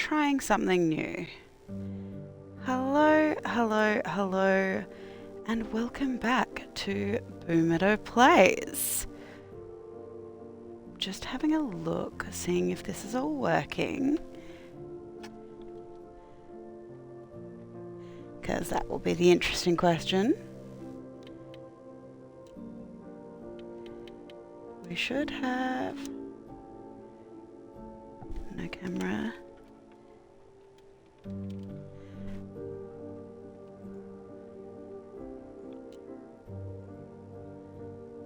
trying something new. Hello, hello, hello, and welcome back to Boomeadow Plays. Just having a look, seeing if this is all working. Because that will be the interesting question. We should have no camera.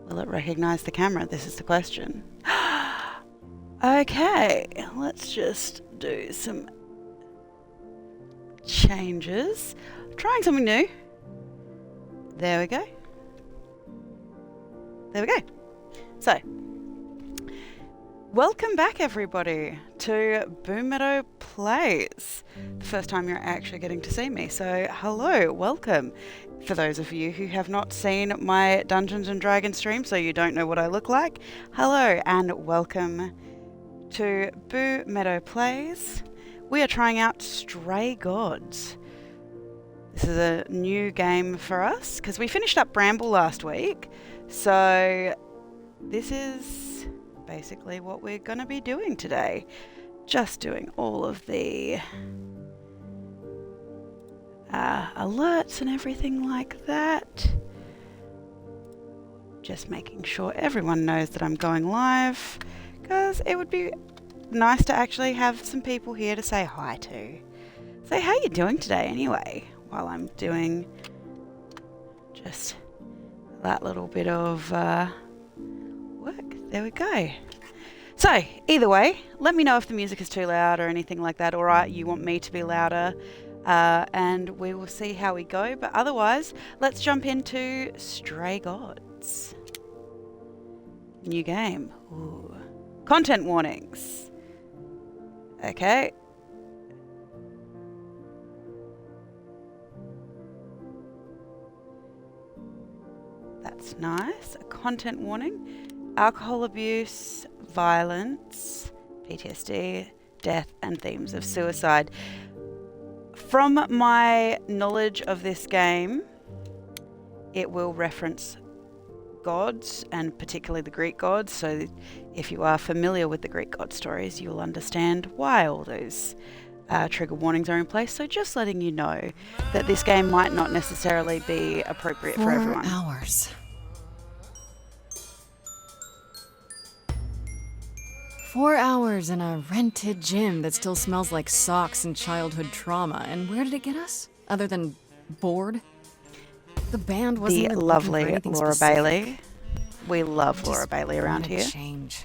Will it recognize the camera? This is the question. Okay, let's just do some changes. Trying something new. There we go. There we go. So, welcome back everybody to Boomeadow Plays. The first time you're actually getting to see me. So, hello, welcome. For those of you who have not seen my Dungeons and Dragons stream, so you don't know what I look like, hello and welcome to Boomeadow Plays. We are trying out Stray Gods. This is a new game for us because we finished up Bramble last week. So this is basically what we're going to be doing today. Just doing all of the alerts and everything like that. Just making sure everyone knows that I'm going live, because it would be nice to actually have some people here to say hi to. So how are you doing today anyway? While I'm doing just that little bit of work. There we go. So either way, let me know if the music is too loud or anything like that, or you want me to be louder, and we will see how we go. But otherwise, let's jump into Stray Gods. New game. Ooh. Content warnings. Okay. That's nice. A content warning. Alcohol abuse, violence, PTSD, death, and themes of suicide. From my knowledge of this game, it will reference gods, and particularly the Greek gods. So if you are familiar with the Greek god stories, you'll understand why all those trigger warnings are in place. So just letting you know that this game might not necessarily be appropriate for everyone. 4 hours. 4 hours in a rented gym that still smells like socks and childhood trauma. And where did it get us? Other than bored? The band wasn't The even lovely looking for anything Laura specific. Bailey. We love Laura Bailey around Wanted here. change.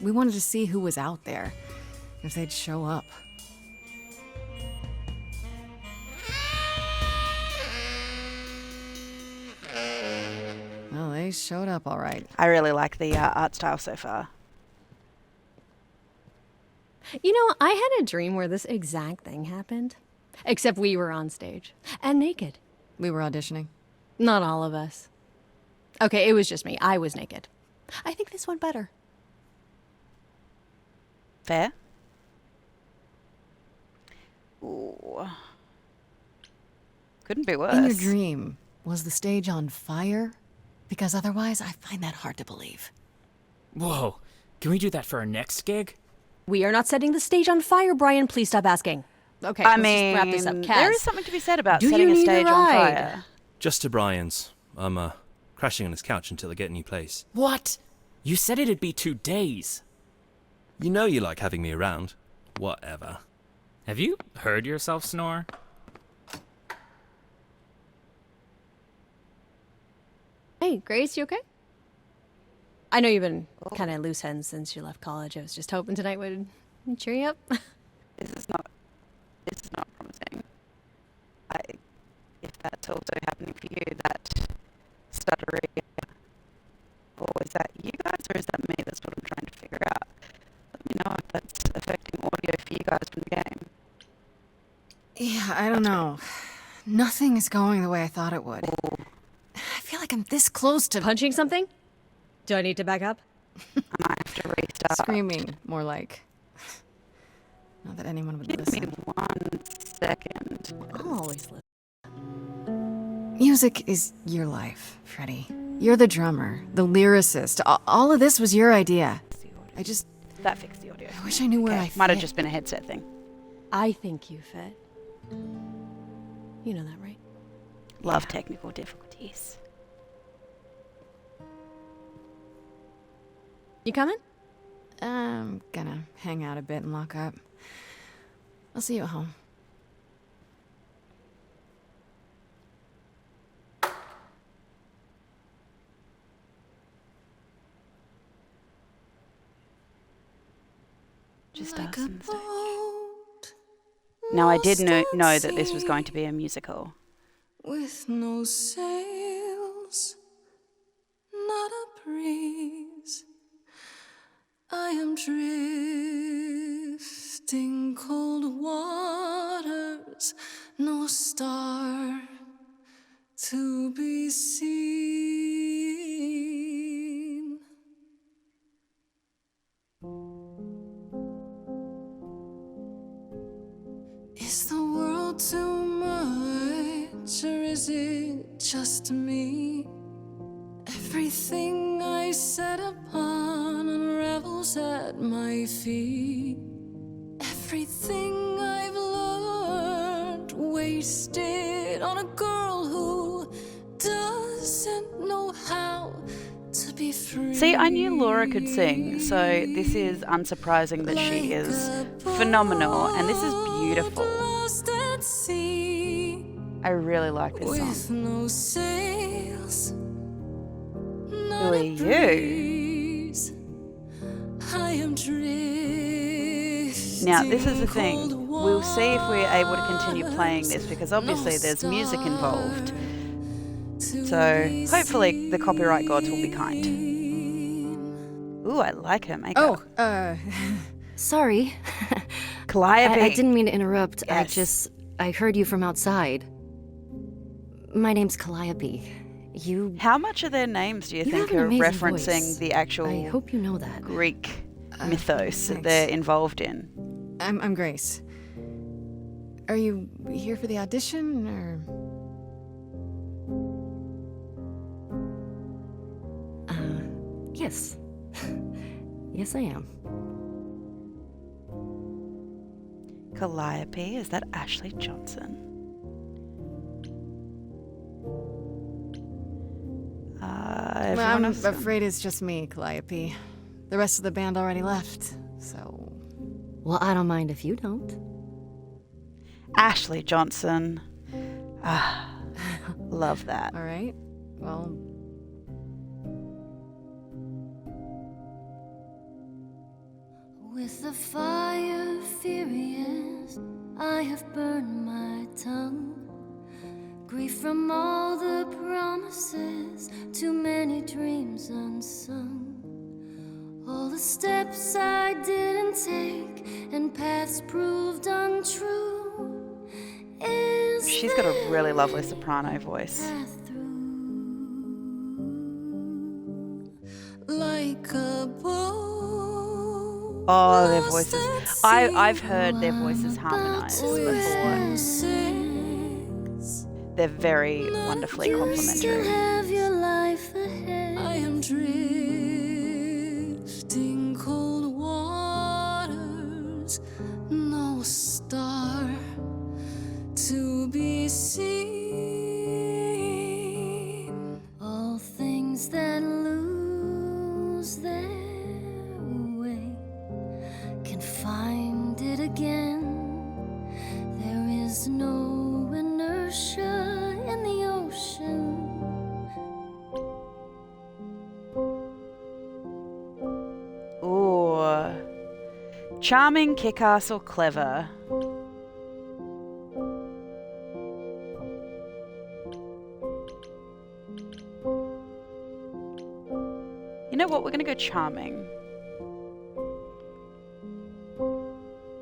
We wanted to see who was out there, if they'd show up. Well, they showed up all right. I really like the art style so far. You know, I had a dream where this exact thing happened. Except we were on stage. And naked. We were auditioning. Not all of us. Okay, it was just me. I was naked. I think this went better. Fair? Ooh. Couldn't be worse. In your dream, was the stage on fire? Because otherwise, I find that hard to believe. Whoa, can we do that for our next gig? We are not setting the stage on fire, Brian. Please stop asking. Okay, I let's mean, just wrap this up. Kaz, there is something to be said about do you setting a need a stage on ride? fire. Just to Brian's. I'm crashing on his couch until I get a new place. What? You said it'd be 2 days. You know you like having me around. Whatever. Have you heard yourself snore? Hey, Grace, you okay? I know you've been kind of loose ends since you left college. I was just hoping tonight would cheer you up. This is not promising. If that's also happening for you, that stuttery, or is that you guys, or is that me? That's what I'm trying to figure out. Let me know if that's affecting audio for you guys from the game. Yeah, I don't know. Nothing is going the way I thought it would. I feel like I'm this close to Punching something? Do I need to back up? I might have to restart. screaming, more like. Not that anyone would Give me listen. 1 second. I'll always listen. Music is your life, Freddie. You're the drummer, the lyricist. All of this was your idea. I just That fixed the audio. I wish I knew where I fit. Might have just been a headset thing. I think you fit. You know that, right? Love technical difficulties. You coming? I'm gonna hang out a bit and lock up. I'll see you at home. Just us and the stage. Now, I did know that this was going to be a musical. With no sails, not a breeze, I am drifting cold waters, no star to be seen. Is the world too much, or is it just me? Everything I set upon unravels at my feet. Everything I've learned wasted on a girl who doesn't know how to be free. See, I knew Laura could sing, so this is unsurprising that she is phenomenal, and this is beautiful. Lost at sea, I really like this with song. no sails. Who are you? I am drifting. Now, this is the thing. We'll see if we're able to continue playing this, because obviously there's music involved. So hopefully the copyright gods will be kind. Ooh, I like her makeup. Sorry. Calliope. I didn't mean to interrupt. Yes. I heard you from outside. My name's Calliope. You... How much of their names do you You think have an are amazing referencing voice. the actual I hope you know that. Greek mythos that thanks. they're involved in? I'm Grace. Are you here for the audition, or...? Yes. Yes, I am. Calliope, is that Ashley Johnson? Everyone I'm else- afraid it's just me, Calliope. The rest of the band already left, so... Well, I don't mind if you don't. Ashley Johnson. Ah, love that. All right. Well... With the fire furious, I have burned my tongue. Grief from all the promises, too many dreams unsung. All the steps I didn't take and paths proved untrue. Is She's got a really lovely soprano voice. path through like a boat. Oh, their voices. I've heard their voices harmonised before. They're very wonderfully Still complimentary. have your life ahead. I am drifting cold waters, no star to be seen. All things that lose their way can find it again. There is no inertia in the ocean. Ooh. Charming, kick-ass, or clever? You know what? We're gonna go charming.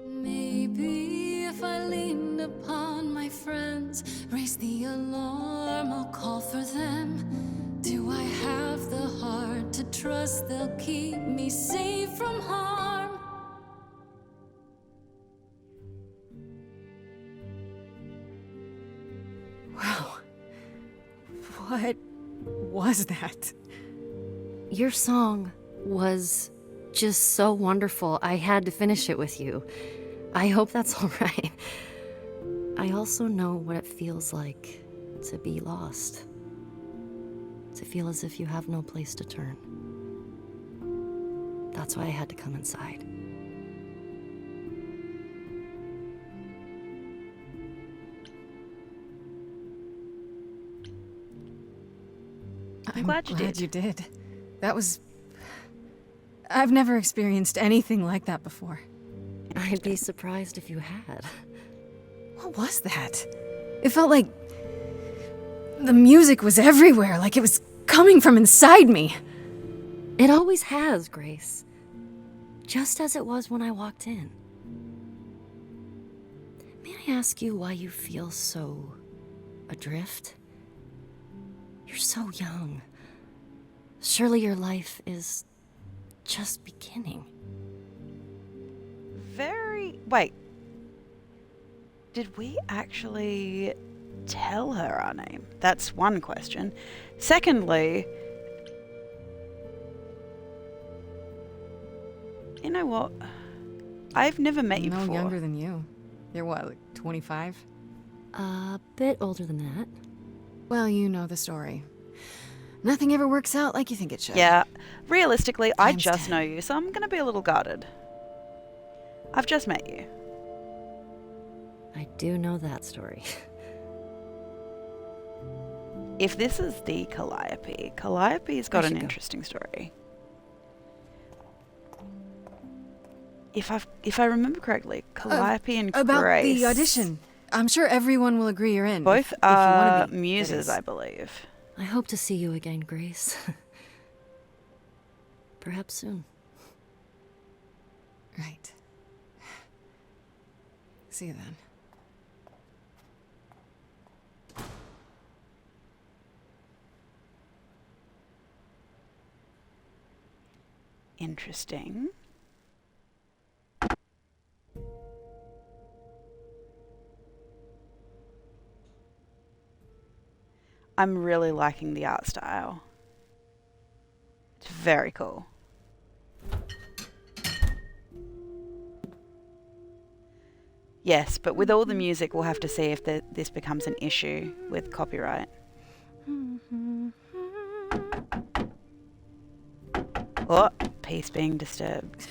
Maybe if I leaned upon my friends, raise the alarm, I'll call for them. Do I have the heart to trust they'll keep me safe from harm? What was that? Your song was just so wonderful. I had to finish it with you. I hope that's all right. I also know what it feels like to be lost. To feel as if you have no place to turn. That's why I had to come inside. I'm glad you did. You did. That was... I've never experienced anything like that before. I'd be surprised if you had. What was that? It felt like... the music was everywhere, like it was coming from inside me. It always has, Grace. Just as it was when I walked in. May I ask you why you feel so... adrift? You're so young. Surely your life is just beginning. Wait. Did we actually tell her our name? That's one question. Secondly, you know what? I've never met you No before. younger than you. You're what, like 25? A bit older than that. Well, you know the story. Nothing ever works out like you think it should. Yeah, realistically, I Times just 10. know you, so I'm going to be a little guarded. I've just met you. I do know that story. If this is the Calliope's got I an should go. interesting story. If I remember correctly, Calliope and About Grace the audition. I'm sure everyone will agree you're in. both if you wanna are be, that muses, is. I believe. I hope to see you again, Grace. Perhaps soon. Right. See you then. Interesting. I'm really liking the art style. It's very cool. Yes, but with all the music, we'll have to see if this becomes an issue with copyright. Oh, peace being disturbed.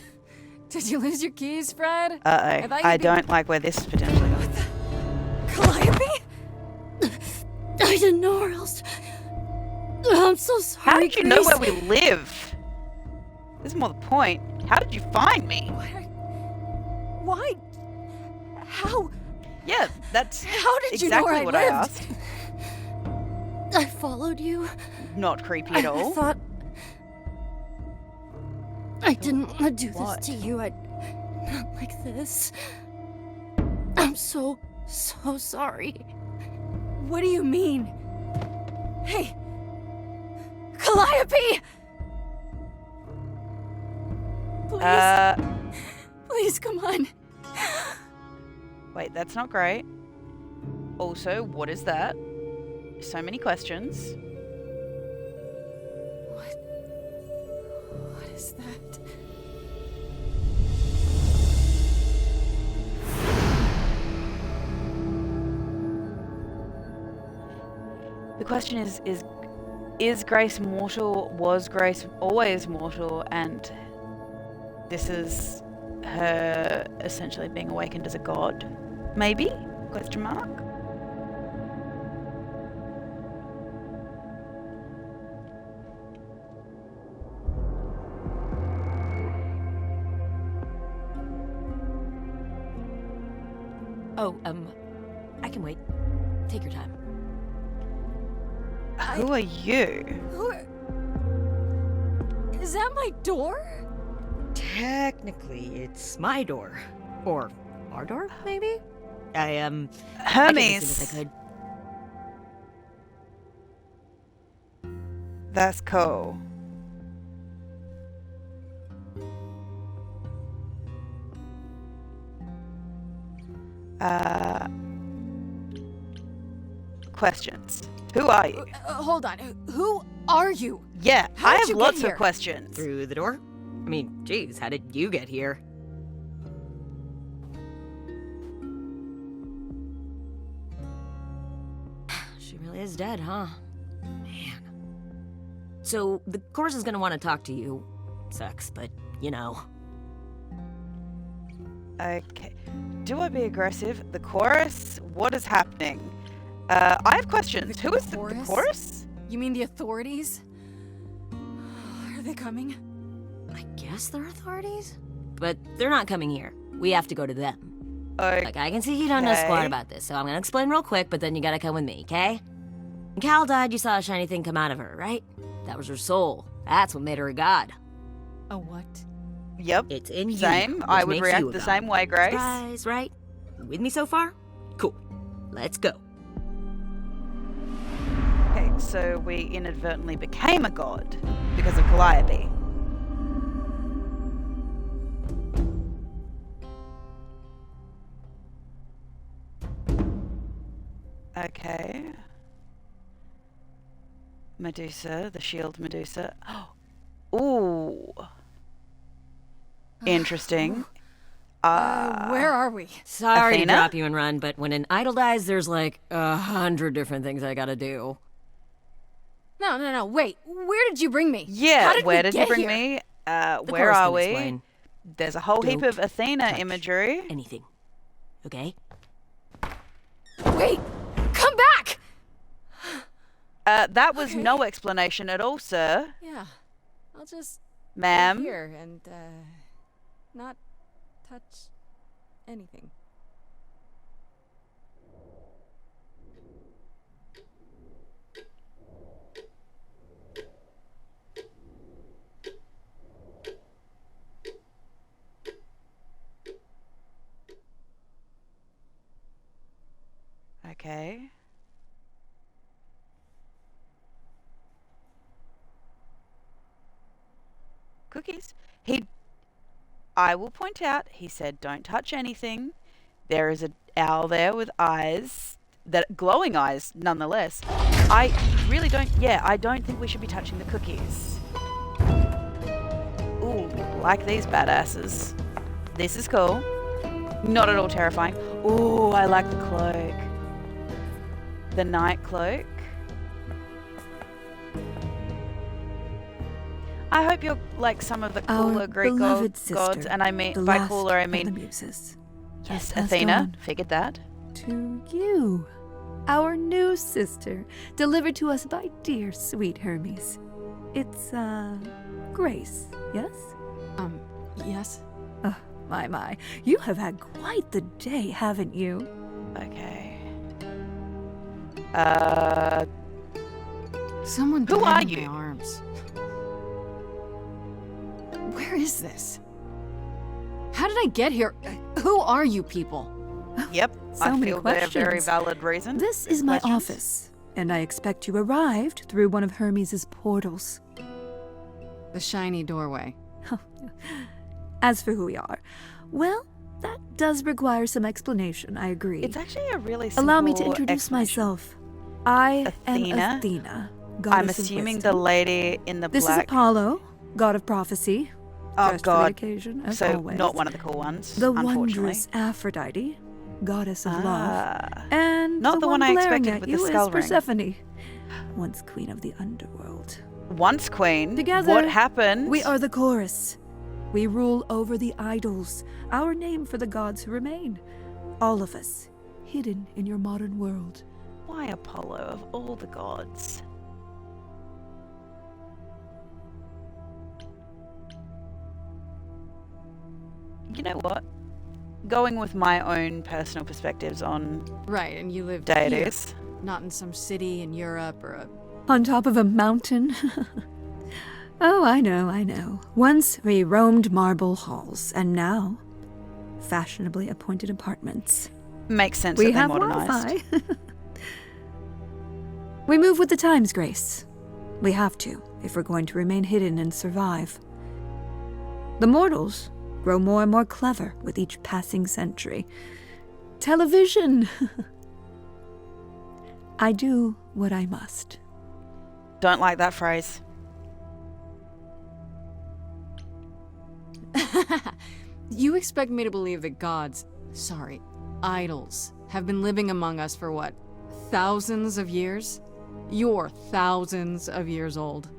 Did you lose your keys, Fred? Uh-oh. thought I you'd be- don't like where this is potentially going. Calliope? I didn't know where else. I'm so sorry. How did you know Grace. where we live? This is more the point. How did you find me? Why? How? Yeah, that's How did you know exactly where I what lived? I asked. I followed you. Not creepy at I all. thought I didn't want to do What? this to you. Not like this. I'm so sorry. What do you mean? Hey! Calliope! Please, please, come on. Wait, that's not great. Also, what is that? So many questions. What is that? The question is Grace mortal? Was Grace always mortal? And this is her essentially being awakened as a god? Maybe? Question mark? Oh, I can wait. Take your time. Who are you? Is that my door? Technically, it's my door. Or our door, maybe? I get this as Hermes. soon as I could. That's cool. Questions. Who are you? Hold on. Who are you? Yeah, How I did have you get lots here? of questions. Through the door? I mean, geez, how did you get here? She really is dead, huh? Man. So, the chorus is gonna want to talk to you. Sucks, but, you know. Okay. Do I be aggressive? The chorus? What is happening? I have questions. Who is the chorus? You mean the authorities? Are they coming? I guess they're authorities? But they're not coming here. We have to go to them. Like, I can see you don't know squat about this, so I'm gonna explain real quick, but then you gotta come with me, okay? When Cal died, you saw a shiny thing come out of her, right? That was her soul. That's what made her a god. A what? Yep. It's in you. Same. which I would makes react you a the god. same way, Grace. Surprise, right? You with me so far? Cool. Let's go. Okay, so we inadvertently became a god because of Calliope. Okay. Medusa, the shield Medusa. Ooh. Interesting. Where are we? Sorry Athena? to drop you and run, but when an idol dies, there's like 100 different things I gotta do. No, wait. Where did you bring me? Yeah, How did where we did you get bring here? me? The Where chorus are can we? explain There's a whole heap Don't of Athena touch imagery. anything. Okay? Wait! Come back! That was no explanation at all, sir. Yeah. I'll just Ma'am. wait here and not touch anything. Okay. Cookies. I will point out, he said, don't touch anything. There is an owl there with eyes, glowing eyes, nonetheless. I really don't, I don't think we should be touching the cookies. Ooh, like these badasses. This is cool. Not at all terrifying. Ooh, I like the cloak. The night cloak. I hope you're like some of the cooler Our Greek beloved gods, sister, and I mean the by last cooler I of the mean muses, yes, has passed Athena. on. Figured that. To you, our new sister, delivered to us by dear sweet Hermes. It's, Grace, yes? Yes? Oh, my. You have had quite the day, haven't you? Okay. Someone Who are grabbed you? my arms. Where is this? How did I get here? Who are you people? Yep. So I many feel they're very questions. valid reason. This is my Questions? office, and I expect you arrived through one of Hermes' portals. The shiny doorway. As for who we are, well, that does require some explanation, I agree. It's actually a really simple Allow me to introduce explanation. myself. I Athena? am Athena, goddess I'm of assuming wisdom. the lady in the This black. is Apollo, god of prophecy. Oh dressed for the God. occasion, as So always. not one of the cool ones. The unfortunately. wondrous Aphrodite, goddess of love. Ah. And Not the one I glaring expected at with you the is skull ring. Persephone, once queen of the underworld. Once queen. Together, What happened? We are the chorus. We rule over the idols, our name for the gods who remain. All of us, hidden in your modern world. Why Apollo of all the gods? You know what? Going with my own personal perspectives on Right, and you live deities. here, not in some city in Europe or a... On top of a mountain? Oh, I know. Once we roamed marble halls, and now fashionably appointed apartments. Makes sense We that they're have modernized. Wi-Fi. We move with the times, Grace. We have to, if we're going to remain hidden and survive. The mortals grow more and more clever with each passing century. Television! I do what I must. Don't like that phrase. You expect me to believe that idols, have been living among us for what, thousands of years? You're thousands of years old.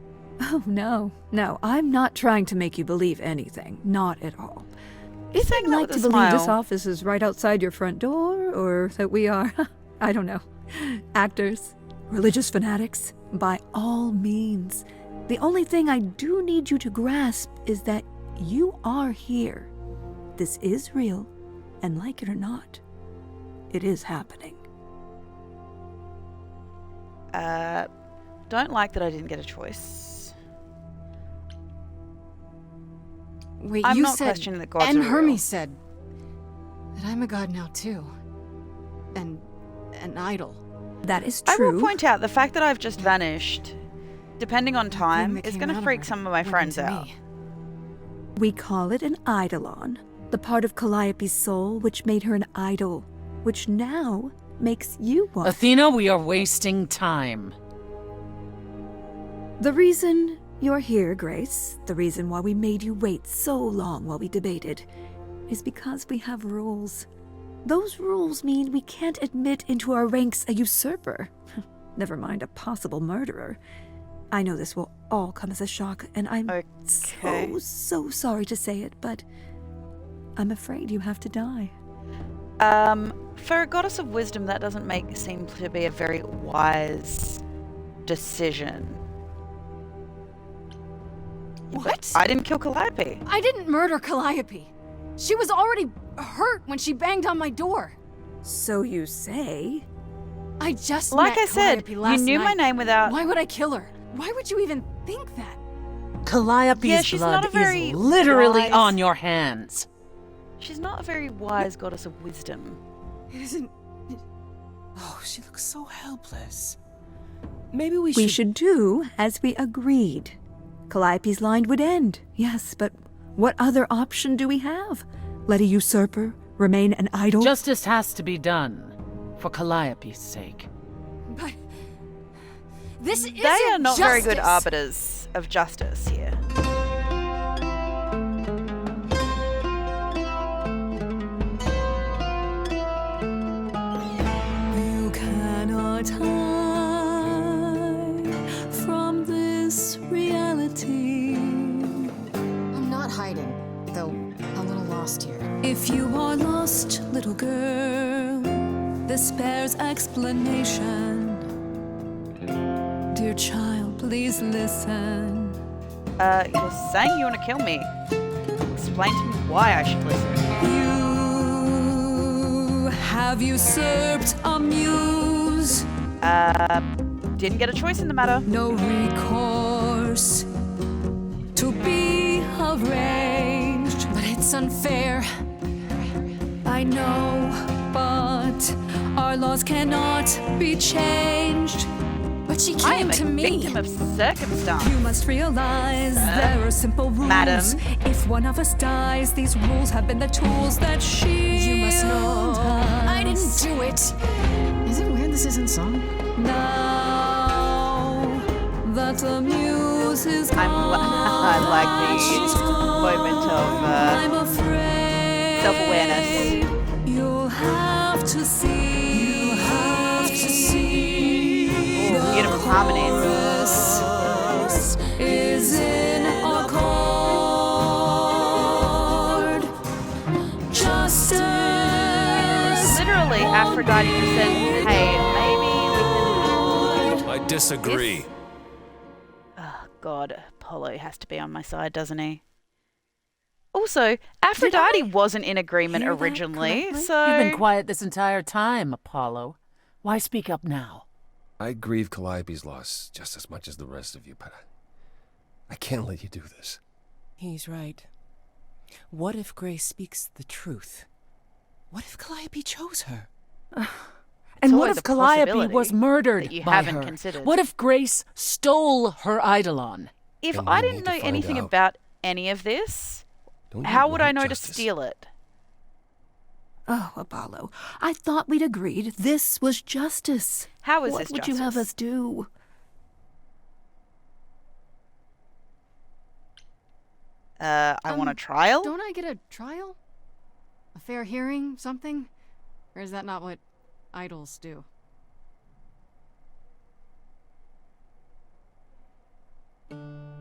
Oh, no, I'm not trying to make you believe anything. Not at all. If you'd like to believe this office is right outside your front door, or that we are, I don't know, actors, religious fanatics, by all means. The only thing I do need you to grasp is that you are here. This is real, and like it or not, it is happening. Don't like that I didn't get a choice. Wait, I'm you not said, questioning that gods and are real. Hermes said that I'm a god now too. And an idol. That is I true. will point out the fact that I've just vanished, depending on The thing time, that is came going to out of freak her some of my went friends into out. me. We call it an eidolon, the part of Calliope's soul which made her an idol, which now makes you one. Athena, we are wasting time. The reason you're here, Grace, the reason why we made you wait so long while we debated, is because we have rules. Those rules mean we can't admit into our ranks a usurper, never mind a possible murderer. I know this will all come as a shock, and I'm so sorry to say it, but I'm afraid you have to die. For a goddess of wisdom, that doesn't seem to be a very wise decision. What? I didn't kill Calliope. I didn't murder Calliope. She was already hurt when she banged on my door. So you say? I just Like met I said, Calliope last you knew night. my name without... Why would I kill her? Why would you even think that? Calliope's she's blood not a very is literally wise- on your hands. She's not a very wise goddess of wisdom. Isn't... Oh, she looks so helpless. Maybe we should do as we agreed. Calliope's line would end, yes, but what other option do we have? Let a usurper remain an idol? Justice has to be done, for Calliope's sake. But... This isn't They are not very good justice. arbiters of justice here. You cannot hide from this reality. I'm not hiding, though a little lost here. If you are lost, little girl, this bears explanation. Dear child, please listen. You're saying you want to kill me. Explain to me why I should listen. You have usurped a muse. Didn't get a choice in the matter. No recourse to be arranged. But it's unfair. I know, but our laws cannot be changed. But she I am came to a me. victim of circumstance. You must realize there are simple rules. Madam. If one of us dies, these rules have been the tools that she. You must know I didn't do it. Is it weird this isn't song? Now that the muse is gone, I like the moment I'm of afraid self-awareness. you'll have to see. You have to see. Beautiful harmonies. Is in accord. Justice. Literally, Aphrodite just said, hey, maybe we can... I disagree. Oh, God, Apollo has to be on my side, doesn't he? Also, Aphrodite wasn't in agreement hear that originally, correctly? so... You've been quiet this entire time, Apollo. Why speak up now? I grieve Calliope's loss just as much as the rest of you, but I can't let you do this. He's right. What if Grace speaks the truth? What if Calliope chose her? And what always if a Calliope possibility was murdered that you by haven't her? considered. What if Grace stole her eidolon? If And I we didn't need to know find anything out. about any of this, Don't you how would I want know justice? to steal it? Oh, Apollo, I thought we'd agreed this was justice. How is what this would justice? you have us do? I want a trial? Don't I get a trial? A fair hearing, something? Or is that not what idols do?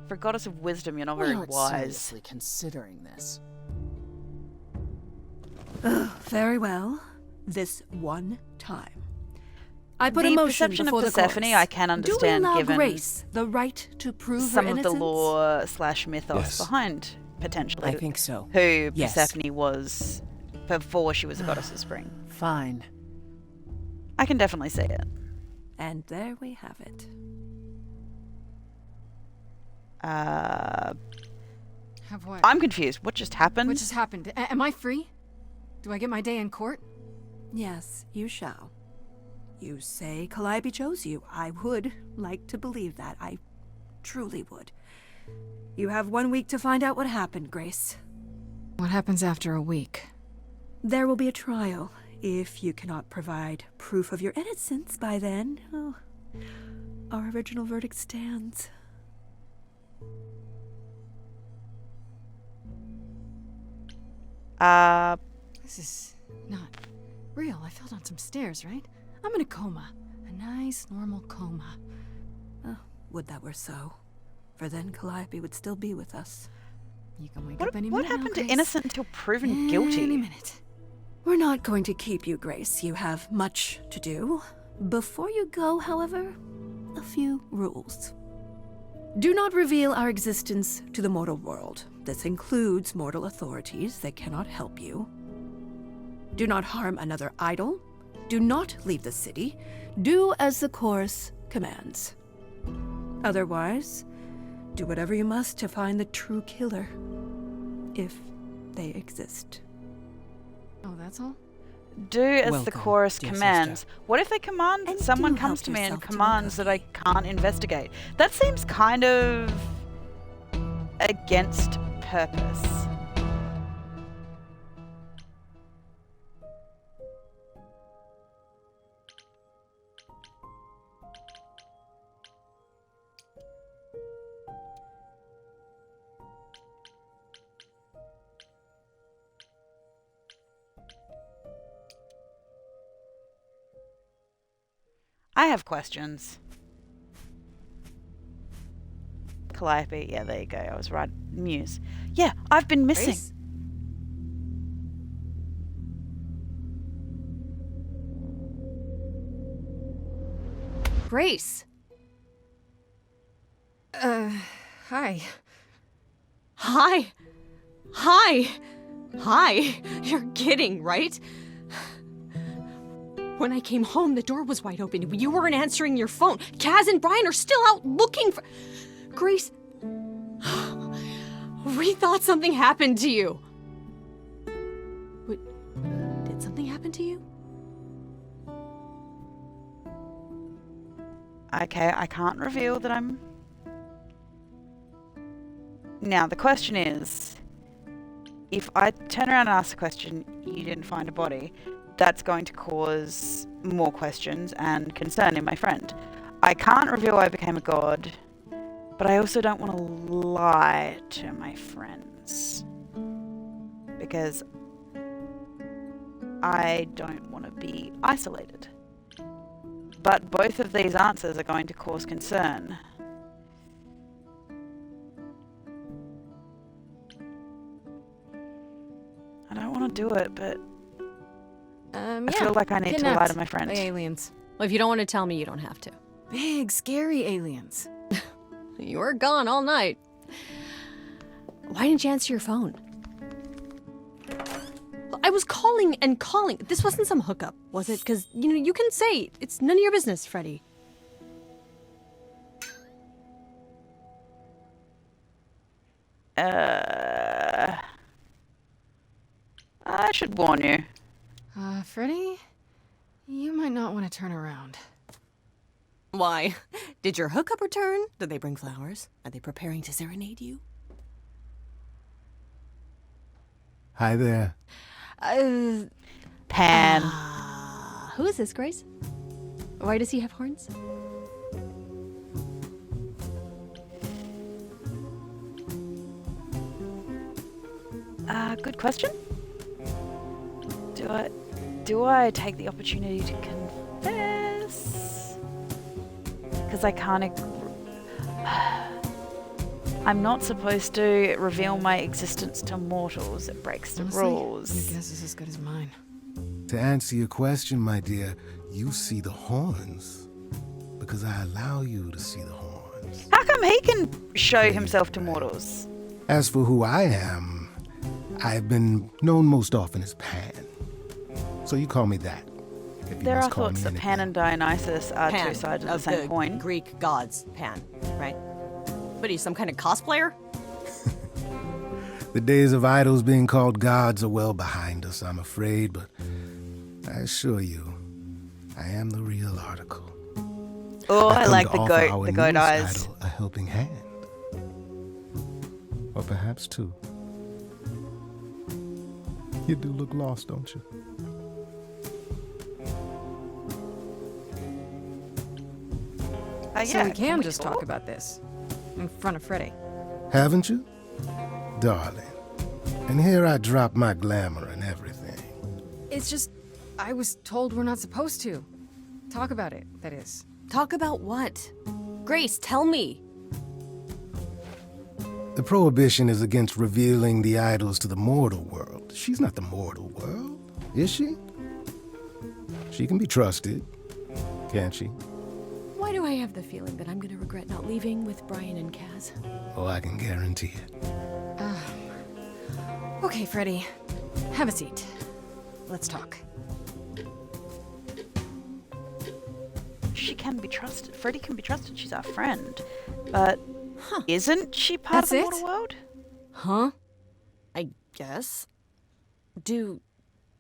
For goddess of wisdom, you're not We very aren't wise. seriously considering this. Very well. This one time. I put The a motion perception before of the Persephone chorus. I can understand Do we allow given Grace the right to prove some her of the innocence? lore/mythos Yes. behind, potentially. I think so. Who Yes. Persephone was before she was a goddess of spring. Fine. I can definitely see it. And there we have it. Have what? I'm confused. What just happened? What just happened? Am I free? Do I get my day in court? Yes, you shall. You say Calliope chose you. I would like to believe that. I truly would. You have 1 week to find out what happened, Grace. What happens after a week? There will be a trial. If you cannot provide proof of your innocence by then, our original verdict stands. This is not real. I fell down some stairs, right? I'm in a coma. A nice, normal coma. Would that were so. For then Calliope would still be with us. You can wake up any minute What now, happened to Grace. innocent until proven guilty? Any minute. We're not going to keep you, Grace. You have much to do. Before you go, however, a few rules. Do not reveal our existence to the mortal world. This includes mortal authorities. They cannot help you. Do not harm another idol. Do not leave the city. Do as the chorus commands. Otherwise, do whatever you must to find the true killer, if they exist. Oh, that's all? Do as the Welcome, chorus dear commands. sister. What if they command And someone do comes help to me and yourself to a commands that I can't investigate? That seems kind of against purpose. I have questions. Calliope, yeah, there you go. I was right. Muse. Yeah, I've been missing. Grace? Grace! Hi. Hi. Hi. Hi. You're kidding, right? When I came home, the door was wide open. You weren't answering your phone. Kaz and Brian are still out looking for... Grace... We thought something happened to you. Wait, did something happen to you? Okay, I can't reveal that I'm... Now, the question is, if I turn around and ask the question, you didn't find a body, that's going to cause more questions and concern in my friend. I can't reveal I became a god, but I also don't want to lie to my friends. Because I don't want to be isolated. But both of these answers are going to cause concern. I don't want to do it, but I feel like I need to lie to my friend. By aliens. Well, if you don't want to tell me, you don't have to. Big, scary aliens. You were gone all night. Why didn't you answer your phone? I was calling and calling. This wasn't some hookup, was it? Because, you know, you can say it's none of your business, Freddie. I should warn you. Freddie? You might not want to turn around. Why? Did your hookup return? Did they bring flowers? Are they preparing to serenade you? Hi there. Pan. Who is this, Grace? Why does he have horns? Good question. Do I take the opportunity to confess? Because I can't. I'm not supposed to reveal my existence to mortals. It breaks the rules. Your guess is as good as mine. To answer your question, my dear, you see the horns because I allow you to see the horns. How come he can show himself to mortals? As for who I am, I've been known most often as Pan. So you call me that. There are thoughts that Pan and Dionysus are Pan, two sides of the of same the coin. Greek gods, Pan, right? But he's some kind of cosplayer? The days of idols being called gods are well behind us, I'm afraid, but I assure you, I am the real article. Oh, I I've come like to the offer goat, our the goat newest eyes. idol a helping hand. Or perhaps two. You do look lost, don't you? So we can just talk about this in front of Freddy. Haven't you? Darling. And here I drop my glamour and everything. It's just, I was told we're not supposed to. Talk about it, that is. Talk about what? Grace, tell me. The prohibition is against revealing the idols to the mortal world. She's not the mortal world, is she? She can be trusted, can't she? Why do I have the feeling that I'm gonna regret not leaving with Brian and Kaz? Oh, I can guarantee it. Okay, Freddy. Have a seat. Let's talk. She can be trusted. Freddy can be trusted. She's our friend. But isn't she part of the mortal world? Huh? I guess. Do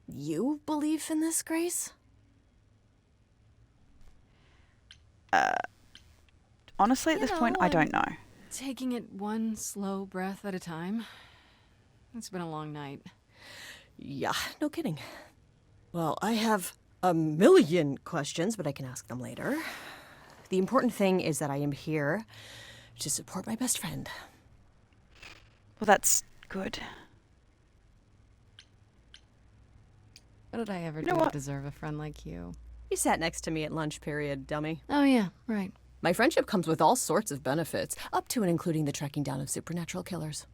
you believe in this, Grace? Honestly, at this point, I don't know. Taking it one slow breath at a time. It's been a long night. Yeah, no kidding. Well, I have a million questions, but I can ask them later. The important thing is that I am here to support my best friend. Well, that's good. What did I ever do to deserve a friend like you? You sat next to me at lunch period, dummy. Oh, yeah, right. My friendship comes with all sorts of benefits, up to and including the tracking down of supernatural killers.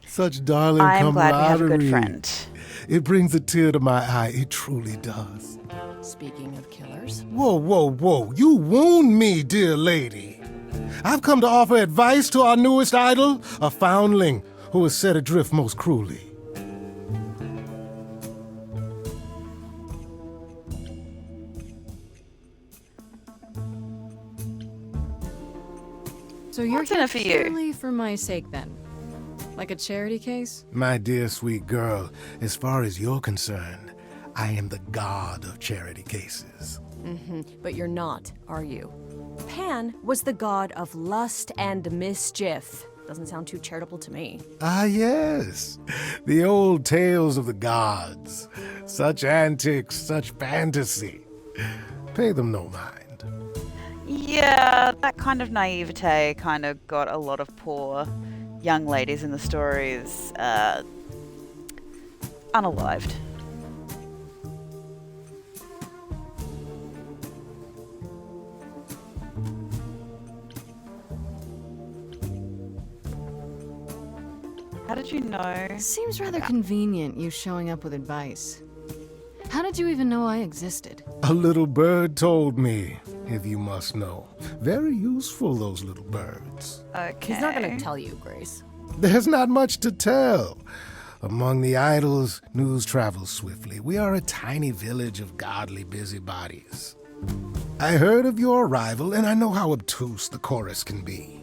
Such darling I am glad we have a camaraderie. good friend. It brings a tear to my eye. It truly does. Speaking of killers. Whoa, whoa, whoa. You wound me, dear lady. I've come to offer advice to our newest idol, a foundling who is set adrift most cruelly. So you're What's in here it for you? purely for my sake, then? Like a charity case? My dear sweet girl, as far as you're concerned, I am the god of charity cases. But you're not, are you? Pan was the god of lust and mischief. Doesn't sound too charitable to me. Ah, yes. The old tales of the gods. Such antics, such fantasy. Pay them no mind. Yeah, that kind of naivete kind of got a lot of poor young ladies in the stories unalived. How did you know? Seems rather convenient, you showing up with advice. How did you even know I existed? A little bird told me, if you must know. Very useful, those little birds. Okay. He's not gonna tell you, Grace. There's not much to tell. Among the idols, news travels swiftly. We are a tiny village of godly busybodies. I heard of your arrival, and I know how obtuse the chorus can be.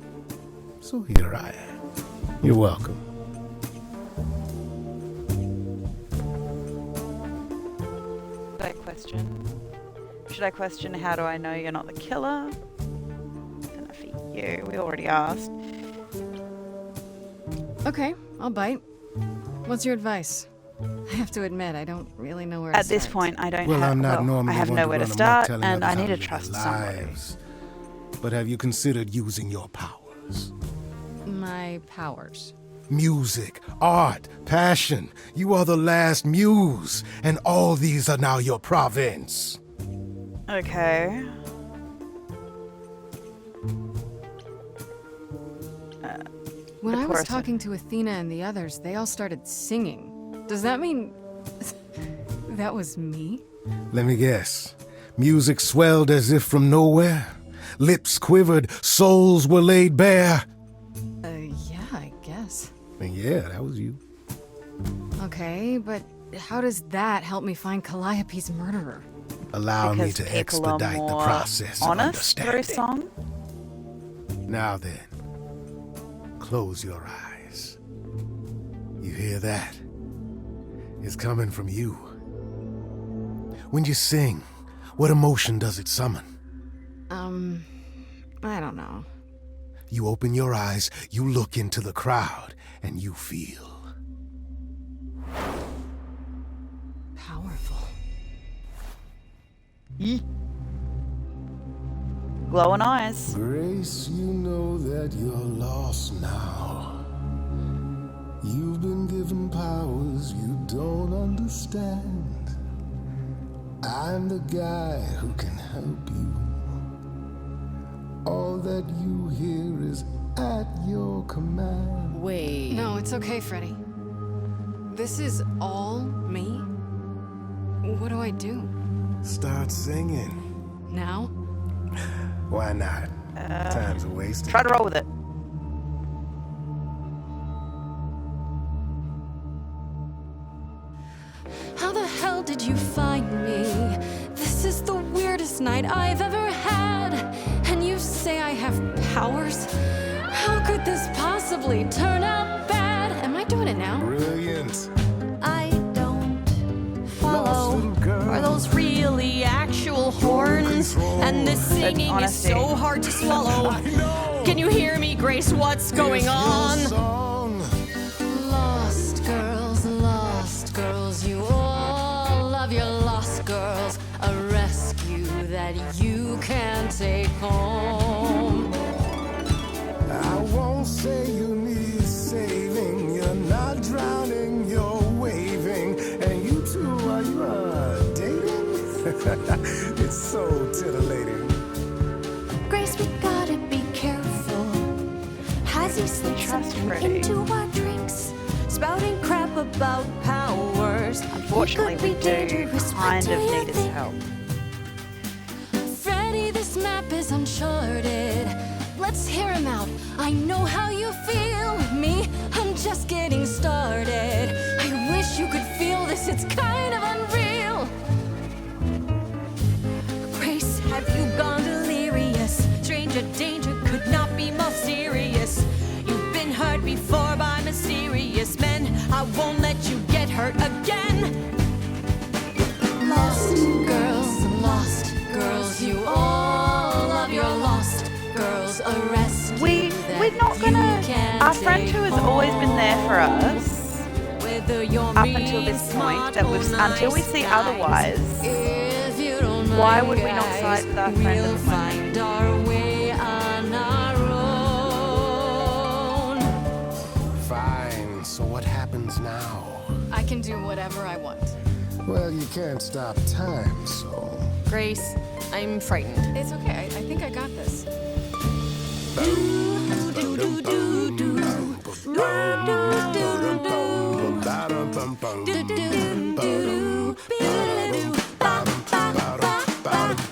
So here I am. You're welcome. Should I question how do I know you're not the killer? Don't know for you. We already asked. Okay, I'll bite. What's your advice? I have to admit, I don't really know where to At start. this point, I don't Well, have. I'm not Well, normally I have one nowhere to run amok start, telling and I others need how to live trust their somebody. lives. But have you considered using your powers? My powers. Music, art, passion. You are the last muse, and all these are now your province. Okay. When The I was chorus. talking to Athena and the others, they all started singing. Does that mean that was me? Let me guess. Music swelled as if from nowhere. Lips quivered, souls were laid bare. Yeah, I guess. And yeah, that was you. Okay, but how does that help me find Calliope's murderer? Allow me Because to people are expedite the more process of honest through understanding. song. Now then, close your eyes. You hear that? It's coming from you. When you sing, what emotion does it summon? I don't know. You open your eyes, you look into the crowd, and you feel. Powerful. Glowing eyes. Grace, you know that you're lost now. You've been given powers you don't understand. I'm the guy who can help you. All that you hear is at your command. Wait. No, it's okay, Freddy. This is all me? What do I do? Start singing. Now? Why not? Time's a waste. Try to roll with it. How the hell did you find me? This is the weirdest night I've ever had. And you say I have powers? How could this possibly turn out bad? Am I doing it now? Brilliant. I don't follow. Are those really actual horns? And this singing is honesty. so hard to swallow. Can you hear me, Grace? What's going on? Lost girls, you all love your lost girls. A rescue that you can take home. I won't say you need saving. You're not drowning, you're waving. And you two, are you dating? It's so titillating. Grace, we gotta be careful. Has he slipped Trust something Freddy. into our drinks? Spouting crap about powers. Unfortunately, we do kind of need his help. Freddy, this map is uncharted. Let's hear him out. I know how you feel with me. I'm just getting started. I wish you could feel this. It's kind of unreal. Grace, have you gone delirious? Stranger danger could not be more serious. You've been hurt before by mysterious men. I won't let you get hurt again. Lost girls, you all love your lost girls. A rescue We're not gonna. Our friend who has always been there for us up until this point, until we see otherwise. Why would we not side with our friend at the moment? Our way on our own. Fine, so what happens now? I can do whatever I want. Well, you can't stop time, so... Grace, I'm frightened. It's okay. I think I got this.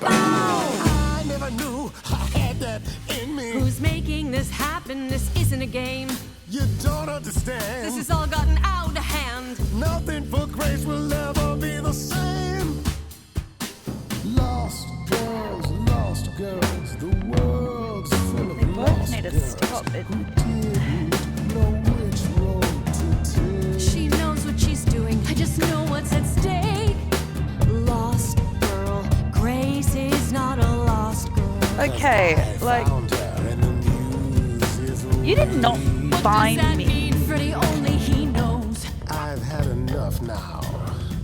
I never knew I had that in me. Who's making this happen? This isn't a game. You don't understand. This has all gotten out of hand. Nothing for Grace will ever be the same. Lost girls, the world's full of They both lost need to girls stop it. who didn't know which road to take. She knows what she's doing. I just know what's at stake. Lost girl. Grace is not a lost girl. Okay, like, you did not find me. Freddy, only he knows. I've had enough off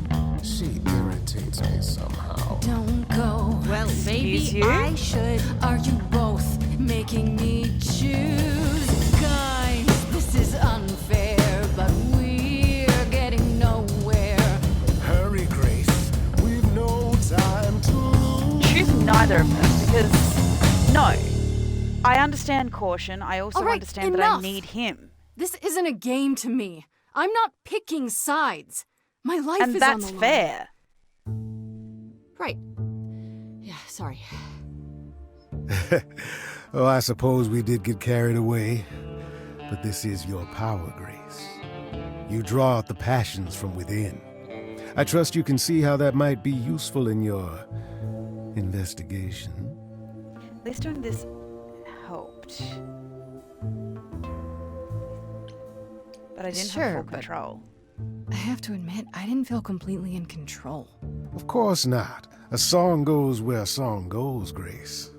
now. She irritates me somehow. Don't go. Well, Excuse maybe you? I should. Are you both making me choose? Guys, this is unfair, but we're getting nowhere. Hurry, Grace. We've no time to lose. Choose neither of them because, no. I understand caution. I also All right, understand that enough. I need him. This isn't a game to me. I'm not picking sides. My life And is that's on the line. fair. Right. Yeah, sorry. Oh, I suppose we did get carried away. But this is your power, Grace. You draw out the passions from within. I trust you can see how that might be useful in your investigation. At least doing this helped. But I didn't Sure, have full but- control. I have to admit, I didn't feel completely in control. Of course not. A song goes where a song goes, Grace.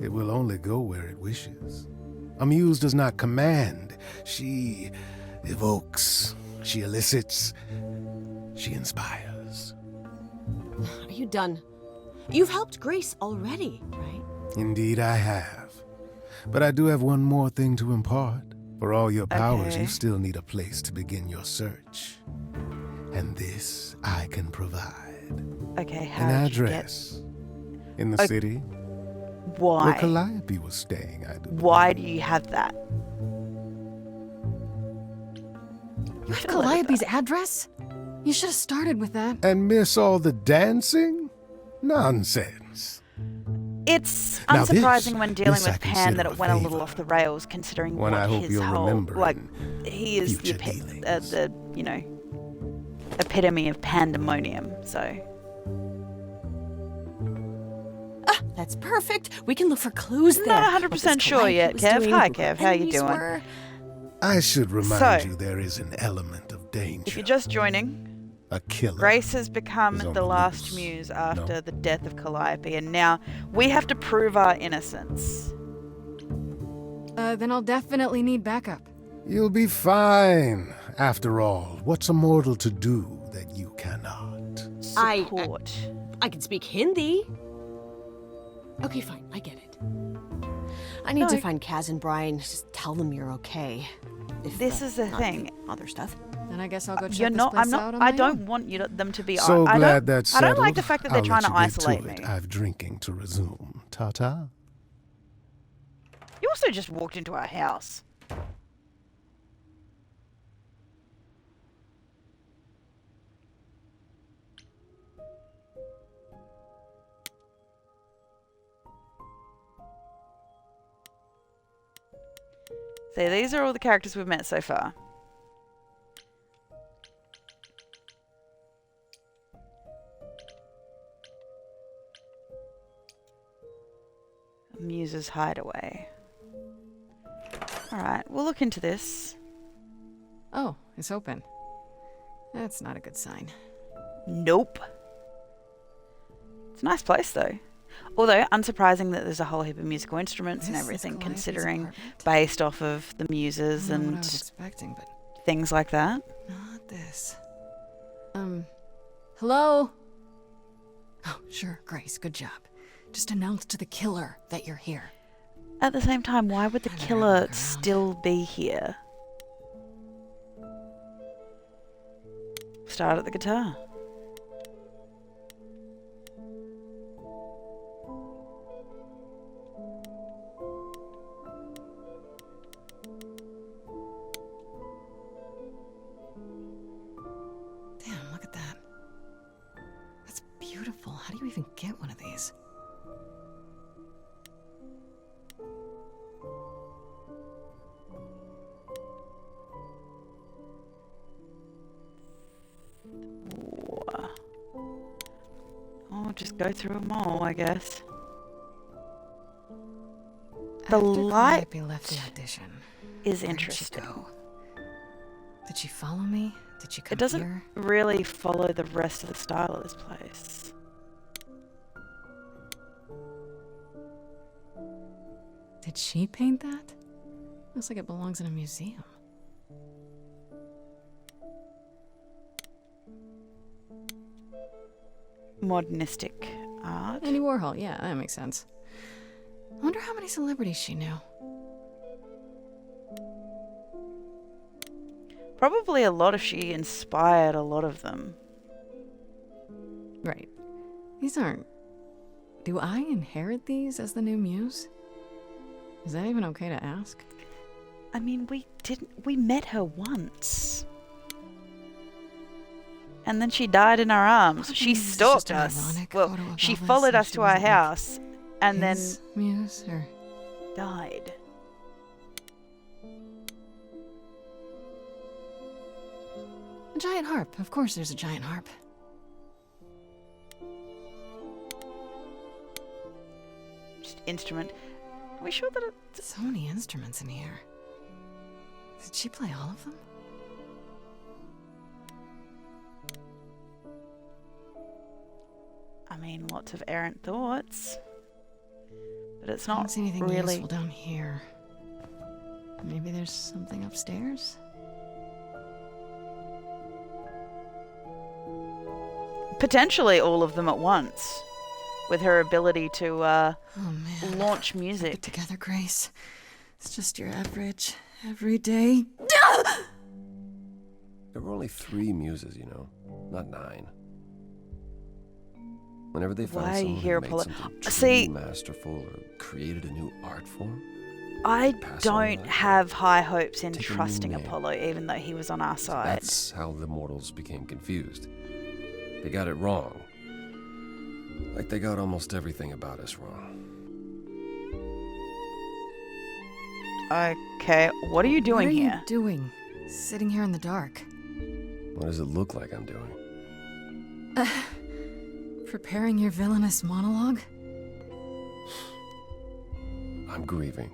It will only go where it wishes. A muse does not command. She evokes. She elicits. She inspires. Are you done? You've helped Grace already, right? Indeed I have. But I do have one more thing to impart. For all your powers, Okay. you still need a place to begin your search. And this I can provide. Okay, how An did you get... address. In the Okay. city where Why? Calliope was staying, I do. Why do you have that? You have Calliope's address? You should have started with that. And miss all the dancing? Nonsense. It's Now this- unsurprising when dealing this I with Pan consider that a it went a favor. little off the rails, considering One what I hope his you'll whole remember like in he is the, future dealings. the you know epitome of pandemonium. So That's perfect. We can look for clues there. not What this 100% sure yet. Calliope was Kev, doing, hi who her Kev, how you enemies doing? were. I should remind So- you there is an element of danger. if you're just joining, A killer. Grace has become is on the the last loose. muse after No? the death of Calliope, and now we have to prove our innocence. Then I'll definitely need backup. You'll be fine. After all, what's a mortal to do that you cannot? Support. I can speak Hindi. Okay, fine. I get it. I need No, to I- find Kaz and Brian. Just tell them you're okay. If, This is the not thing. Other stuff. Then I guess I'll go check You're this not. place I'm not. out on I my don't own. want them to be. So I glad don't, that's I settled. don't like the fact that they're I'll trying let to you get isolate to it. me. I've drinking to resume. Ta-ta. You also just walked into our house. So these are all the characters we've met so far. Muse's Hideaway. Alright, we'll look into this. Oh, it's open. That's not a good sign. Nope. It's a nice place though. Although, unsurprising that there's a whole heap of musical instruments and This is everything, Calliope's considering apartment? based off of the I muses don't know what I and was expecting, but things like that. not this. Hello? Oh, sure, Grace, good job. Just announce to the killer that you're here. At the same time, why would the I better killer look around. still be here? Start at the guitar. Damn, look at that. That's beautiful. How do you even get one of these? Oh, just go through them all, I guess. After The light Calliope left the audition, is where interesting. Did she go? Did she follow me? Did she come It doesn't here? really follow the rest of the style of this place. Did she paint that? Looks like it belongs in a museum. modernistic art. Andy Warhol, yeah, that makes sense. I wonder how many celebrities she knew. Probably a lot if she inspired a lot of them. Right. These aren't... Do I inherit these as the new muse? Is that even okay to ask? I mean, we met her once. And then she died in our arms. She stalked us. Well, she followed us to our house and then muse or died. A giant harp. Of course there's a giant harp. Just instrument. Are we sure that it's... So many instruments in here. Did she play all of them? I mean, lots of errant thoughts. But it's I not don't see anything really... useful down here. Maybe there's something upstairs? Potentially all of them at once. With her ability to oh, man. launch music. Get together, Grace. It's just your average, everyday... There were only 3 muses, you know, not 9. Whenever they found someone who made something truly masterful or created a new art form, I don't have high hopes in trusting Apollo, even though he was on our side. That's how the mortals became confused. They got it wrong. Like they got almost everything about us wrong. Okay, what are you doing here? What are you doing? Sitting here in the dark. What does it look like I'm doing? Preparing your villainous monologue? I'm grieving.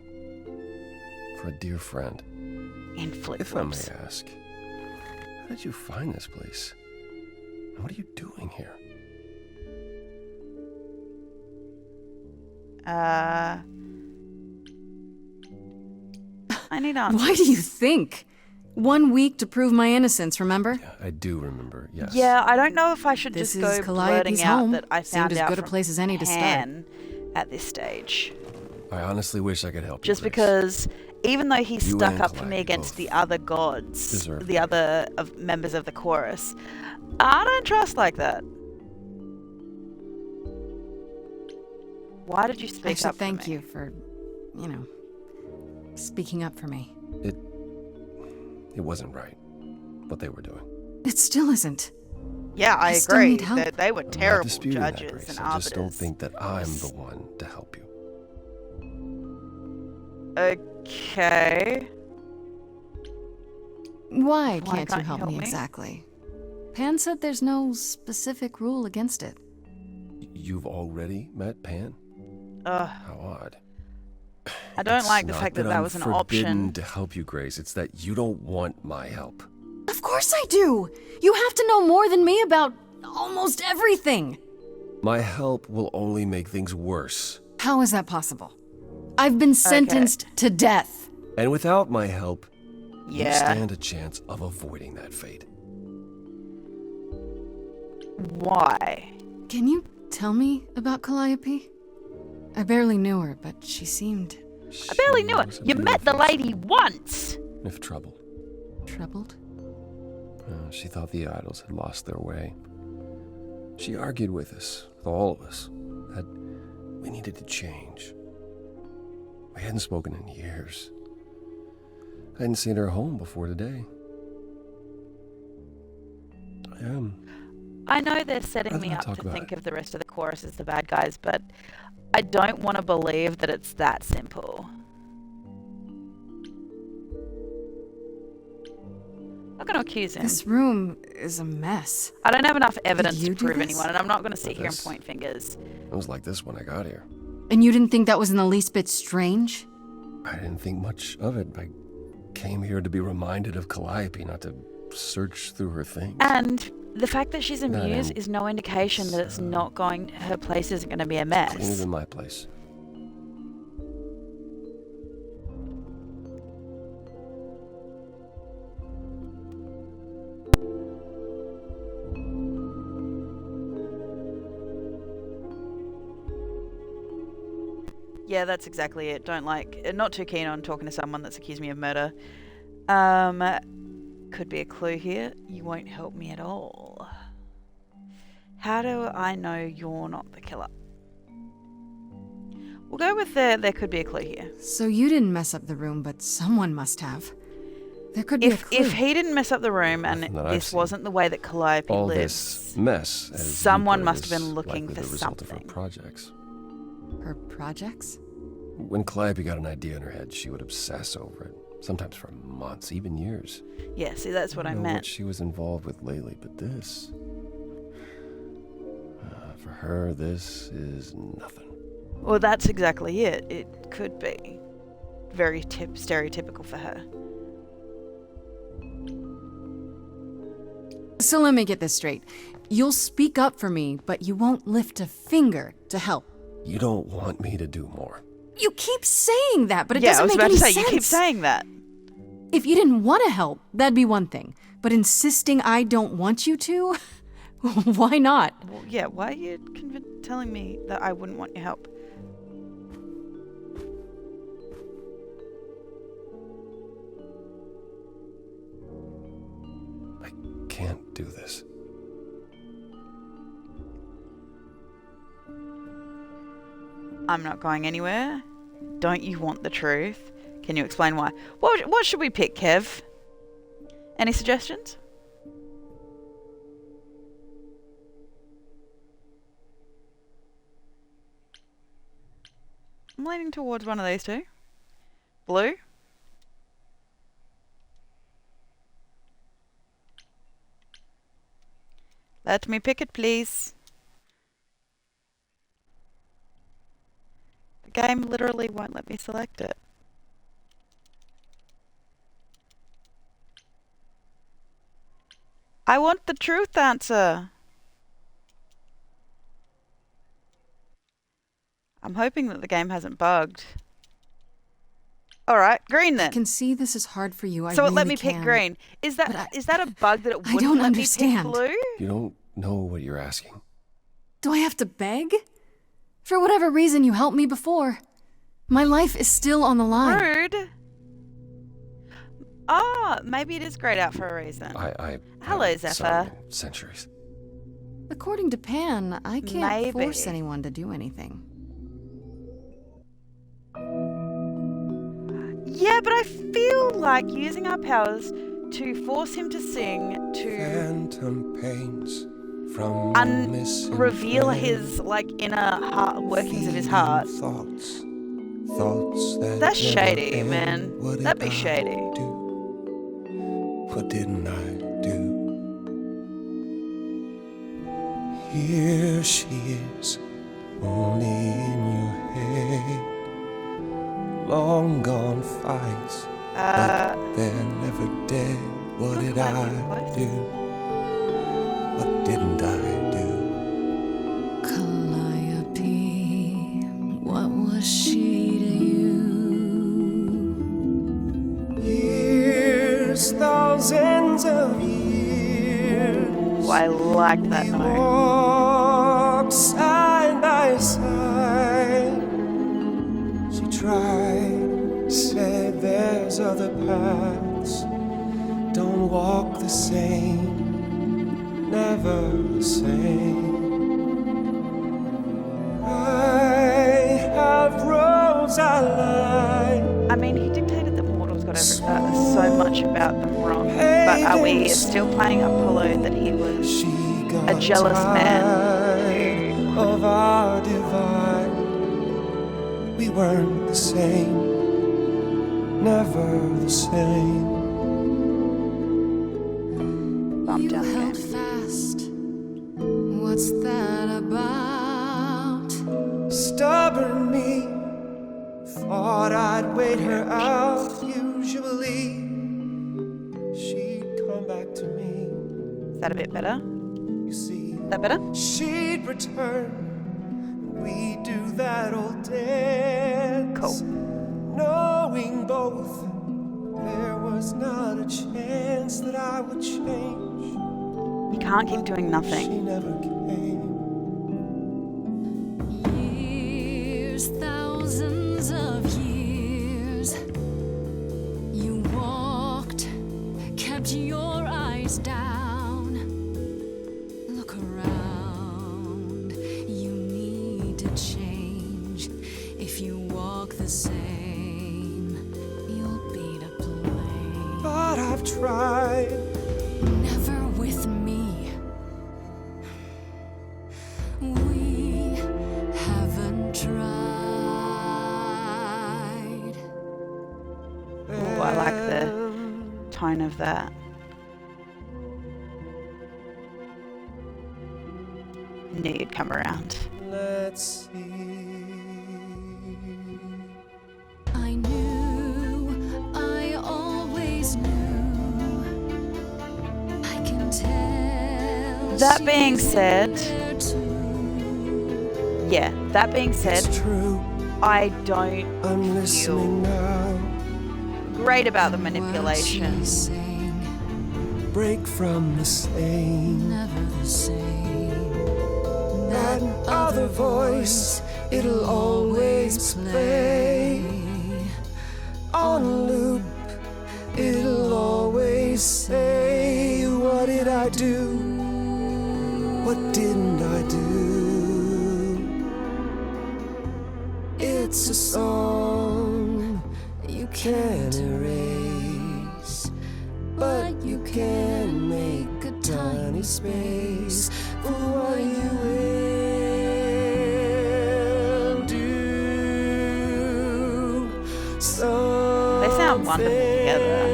For a dear friend. In flip-flops. If I may ask, how did you find this place? And what are you doing here? I need answers. Why do you think? 1 week to prove my innocence, remember? Yeah, I do remember, yes. Yeah, I don't know if I should just go blurting out home. that I found Seemed out as good a place as any to start. at this stage. I honestly wish I could help you, Just Grace. because even though he You stuck and up for me Calliope against both the other gods, deserve the other members of the chorus, I don't trust like that. Why did you speak up for thank me? you for, you know, speaking up for me. It wasn't right, what they were doing. It still isn't. Yeah, I still agree. need help. They were I'm not terrible disputing that, judges Grace. and I just don't arbiters. think that I'm the one to help you. Okay. Why can't can't you help you help me me? exactly? Pan said there's no specific rule against it. You've already met Pan? How odd. I don't like the It's fact not that that was an I'm forbidden option. to help you, Grace. It's that you don't want my help. Of course I do! You have to know more than me about almost everything! My help will only make things worse. How is that possible? I've been sentenced to death. And without my help, you Yeah. stand a chance of avoiding that fate. Why? Can you tell me about Calliope? I barely knew her, but she seemed... I barely knew her. You met the lady once. If troubled. troubled. She thought the idols had lost their way. She argued with us, with all of us, that we needed to change. We hadn't spoken in years. I hadn't seen her home before today. I know they're setting me up to think of the rest of the chorus as the bad guys, but I don't want to believe that it's that simple. I'm not going to accuse him. This room is a mess. I don't have enough evidence Did you to do prove this? anyone, and I'm not going to sit here and This- point fingers. It was like this when I got here. And you didn't think that was in the least bit strange? I didn't think much of it. I came here to be reminded of Calliope, not to search through her things. And the fact that she's a No, muse no. is no indication that it's not going, her place isn't going to be a Cleaner mess. than my place. Yeah, that's exactly it. Not too keen on talking to someone that's accused me of murder. Could be a clue here. You won't help me at all. How do I know you're not the killer? We'll go with there could be a clue here. So you didn't mess up the room, but someone must have. There could be a clue. If he didn't mess up the room and this wasn't the way that Calliope all lives, this mess, as someone you put it, must have is been looking likely for the result something. of her projects. Her projects? When Calliope got an idea in her head, she would obsess over it, sometimes for months, even years. Yeah, see, that's what I don't know meant. what she was involved with lately, but this... for her, this is nothing. Well, that's exactly it. It could be very stereotypical for her. So let me get this straight. You'll speak up for me, but you won't lift a finger to help. You don't want me to do more. You keep saying that, but it doesn't make any sense. Yeah, I was about to say, you keep saying that. If you didn't want to help, that'd be one thing. But insisting I don't want you to? Why not? Well, yeah, why are you telling me that I wouldn't want your help? I can't do this. I'm not going anywhere. Don't you want the truth? Can you explain why? What should we pick, Kev? Any suggestions? I'm leaning towards one of these two. Blue? Let me pick it, please. The game literally won't let me select it. I want the truth answer. I'm hoping that the game hasn't bugged. Alright, green then. I can see this is hard for you. So it let me pick green. Is that a bug that it wouldn't don't let understand. me pick blue? You don't know what you're asking. Do I have to beg? For whatever reason you helped me before. My life is still on the line. Rude. Ah, maybe it is grayed out for a reason. Hello, haven't Zephyr. sung in centuries. According to Pan, I can't Maybe. force anyone to do anything. Yeah, but I feel like using our powers to force him to sing to Phantom pains from reveal his inner heart workings of his heart. Thoughts That's shady, man. That'd be shady. What didn't I do? Here she is, only in your head. Long gone fights, but they're never dead. What did I do? What didn't I do? Calliope, what was she to you? Years, thousands of years. Oh, I like that note. Walk side by side. She tried, said there's other paths. Don't walk the same, never the same. I have roads I like. I mean, he dictated that mortals got so much about them wrong. But are we still playing up Apollo that he was a jealous man? Of our divide, we weren't the same, never the same. Bump down You held again. fast. What's that about? Stubborn me, thought I'd wait her out. Usually, she'd come back to me. Is that a bit better? You see, Is that better? she'd return. We'd do that old dance. Cool. Knowing both there was not a chance that I would change. You can't keep doing She nothing. never came. Years, thousands change. If you walk the same, you'll be to blame. But I've tried. Never with me. We haven't tried. Ooh, I like the tone of that. Knew you'd come around. Let's see. I knew, I always knew. I can tell. That being said, It's true. I don't I'm listening now. great about the manipulation. Break from the same. Never the same. That other voice, it'll always play. On loop, it'll always say, what did I do? What didn't I do? It's a song you can't erase, but you can make a tiny space for what you will do. They sound wonderful together.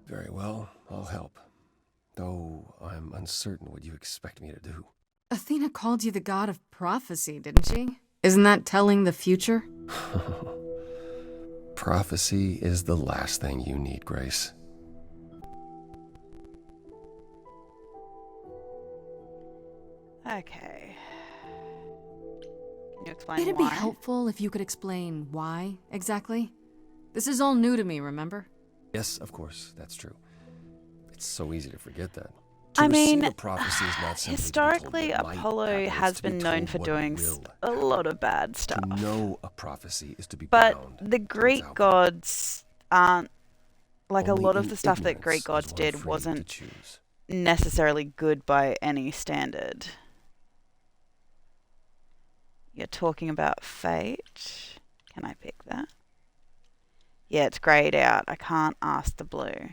Very well, I'll help. Though I'm uncertain what you expect me to do. Athena called you the god of prophecy, didn't she? Isn't that telling the future? Prophecy is the last thing you need, Grace. Okay. Can you explain It'd why? be helpful if you could explain why, exactly. This is all new to me, remember? Yes, of course, that's true. It's so easy to forget that. I mean, historically, Apollo has been known for doing a lot of bad stuff. To know a prophecy is to be But bound the Greek gods aren't, like, a Only lot of in the stuff that ignorance Greek is gods one did free to wasn't choose. necessarily good by any standard. You're talking about fate. Can I pick that? Yeah, it's grayed out. I can't ask the blue.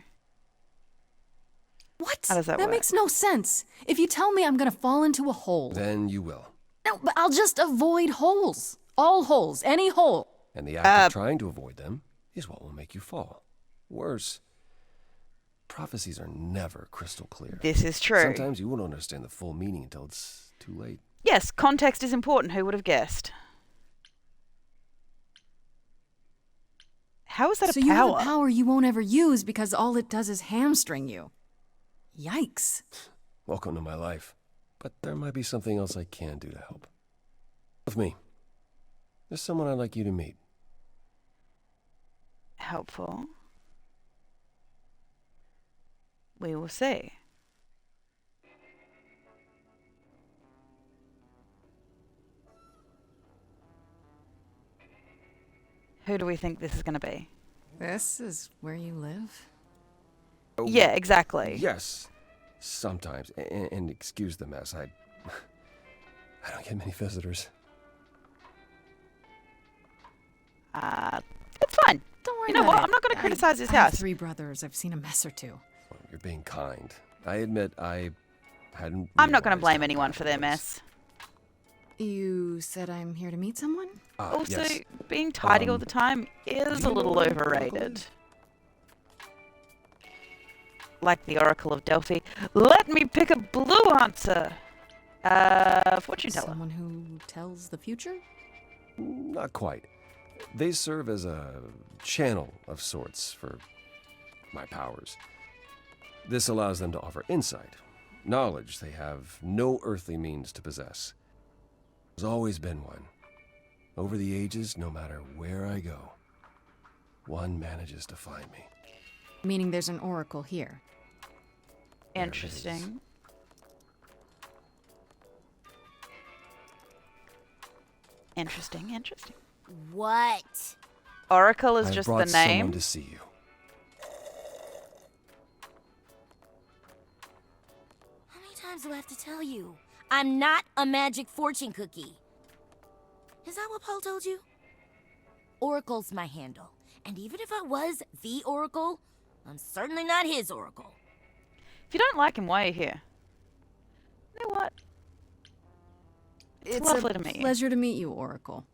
What? How does that work? makes no sense. If you tell me I'm gonna fall into a hole. Then you will. No, but I'll just avoid holes. All holes, any hole. And the act of trying to avoid them is what will make you fall. Worse, prophecies are never crystal clear. This is true. Sometimes you won't understand the full meaning until it's too late. Yes, context is important. Who would have guessed? How is that So a you have power? a power you won't ever use because all it does is hamstring you. Yikes. Welcome to my life. But there might be something else I can do to help. With me. There's someone I'd like you to meet. Helpful. We will see. Who do we think this is going to be? This is where you live? Oh, Yeah, exactly. Yes. Sometimes. And excuse the mess. I don't get many visitors. It's fine. Don't worry You know about what? it. I'm not going to criticize this I have house. 3 brothers. I've seen a mess or two. Well, you're being kind. I admit I hadn't. I'm not going to realized blame how anyone bad for it their was. mess. You said I'm here to meet someone? Also, Yes. being tidy all the time is a little overrated. Like the Oracle of Delphi. Let me pick a blue answer. Fortune teller. Someone who tells the future? Not quite. They serve as a channel of sorts for my powers. This allows them to offer insight, knowledge they have no earthly means to possess. There's always been one. Over the ages, no matter where I go, one manages to find me. Meaning there's an oracle here. Interesting. Interesting. What? Oracle is I just brought the name. someone to see you. times do I have to tell you? I'm not a magic fortune cookie. Is that what Paul told you? Oracle's my handle. And even if I was the Oracle, I'm certainly not his Oracle. If you don't like him, why are you here? You know what? It's lovely to meet you. Pleasure to meet you, Oracle.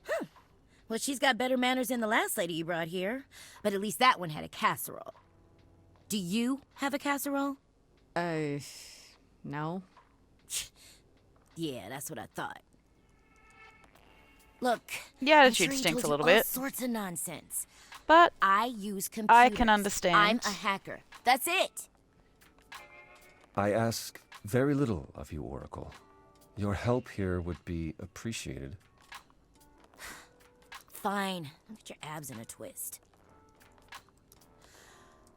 Huh. Well, she's got better manners than the last lady you brought here. But at least that one had a casserole. Do you have a casserole? No. Yeah, that's what I thought. Look, the attitude stinks a little bit. All sorts of nonsense. But I use computers. I can understand. I'm a hacker. That's it. I ask very little of you, Oracle. Your help here would be appreciated. Fine. Don't get your abs in a twist.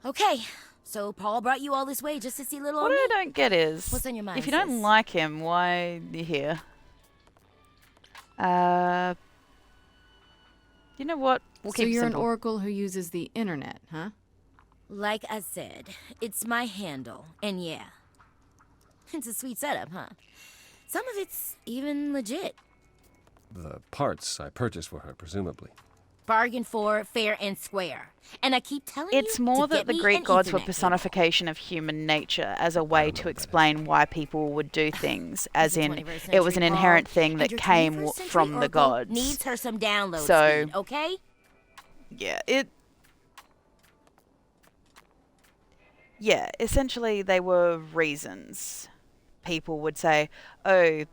Okay, so Paul brought you all this way just to see little What old me? I don't get is, what's on your mind, if you don't sis? like him, why are you here? You know what? We'll So keep it you're simple. an Oracle who uses the internet, huh? Like I said, it's my handle, and yeah. It's a sweet setup, huh? Some of it's even legit. The parts I purchased for her, presumably. Bargain for, fair and square. And I keep telling you It's more to that get the me Greek an gods were Ethernet personification of human nature as a way to explain why people would do things, as It's the in 21st it was an century, inherent Paul, thing and that your came 21st century from the Oracle gods. Needs her some download So, speed, okay? Yeah, essentially they were reasons. People would say, oh,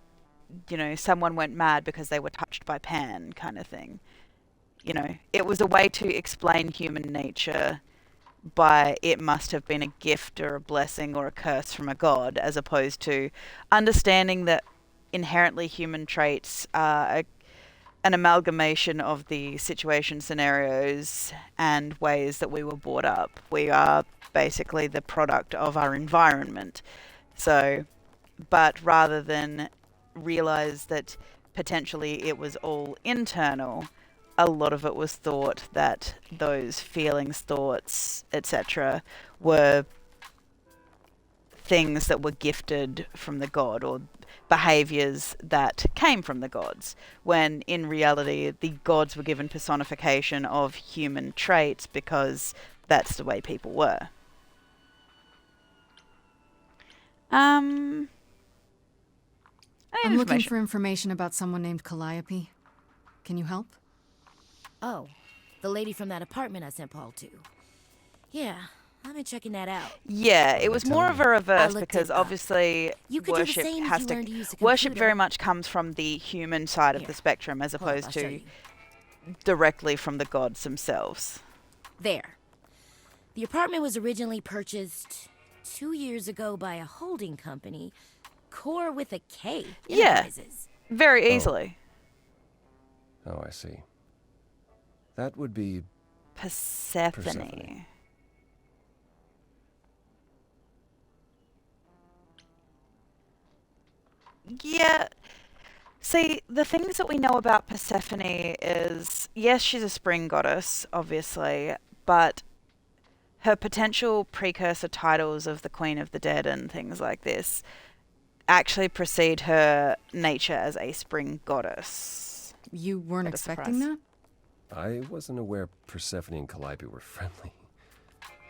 you know, someone went mad because they were touched by Pan, kind of thing. You know, it was a way to explain human nature by it must have been a gift or a blessing or a curse from a god, as opposed to understanding that inherently human traits are an amalgamation of the situation, scenarios, and ways that we were brought up. We are basically the product of our environment. So, but rather than realize that potentially it was all internal, a lot of it was thought that those feelings, thoughts, etc. were things that were gifted from the god, or behaviors that came from the gods, when in reality the gods were given personification of human traits because that's the way people were. I'm looking for information about someone named Calliope. Can you help? Oh, the lady from that apartment I sent Paul to. Yeah, I've been checking that out. Yeah, it was more of a reverse because it up. obviously You could do the worship same if has you to learned to use a worship computer. very much comes from the human side of the spectrum as Hold up, opposed I'll show to you. directly from the gods themselves. There. The apartment was originally purchased 2 years ago by a holding company, Core with a K. Yeah, Enterprises. very easily. Oh, I see. That would be Persephone. Yeah. See, the things that we know about Persephone is, yes, she's a spring goddess, obviously, but her potential precursor titles of the Queen of the Dead and things like this actually precede her nature as a spring goddess. You weren't What a expecting surprise. that? I wasn't aware Persephone and Calliope were friendly.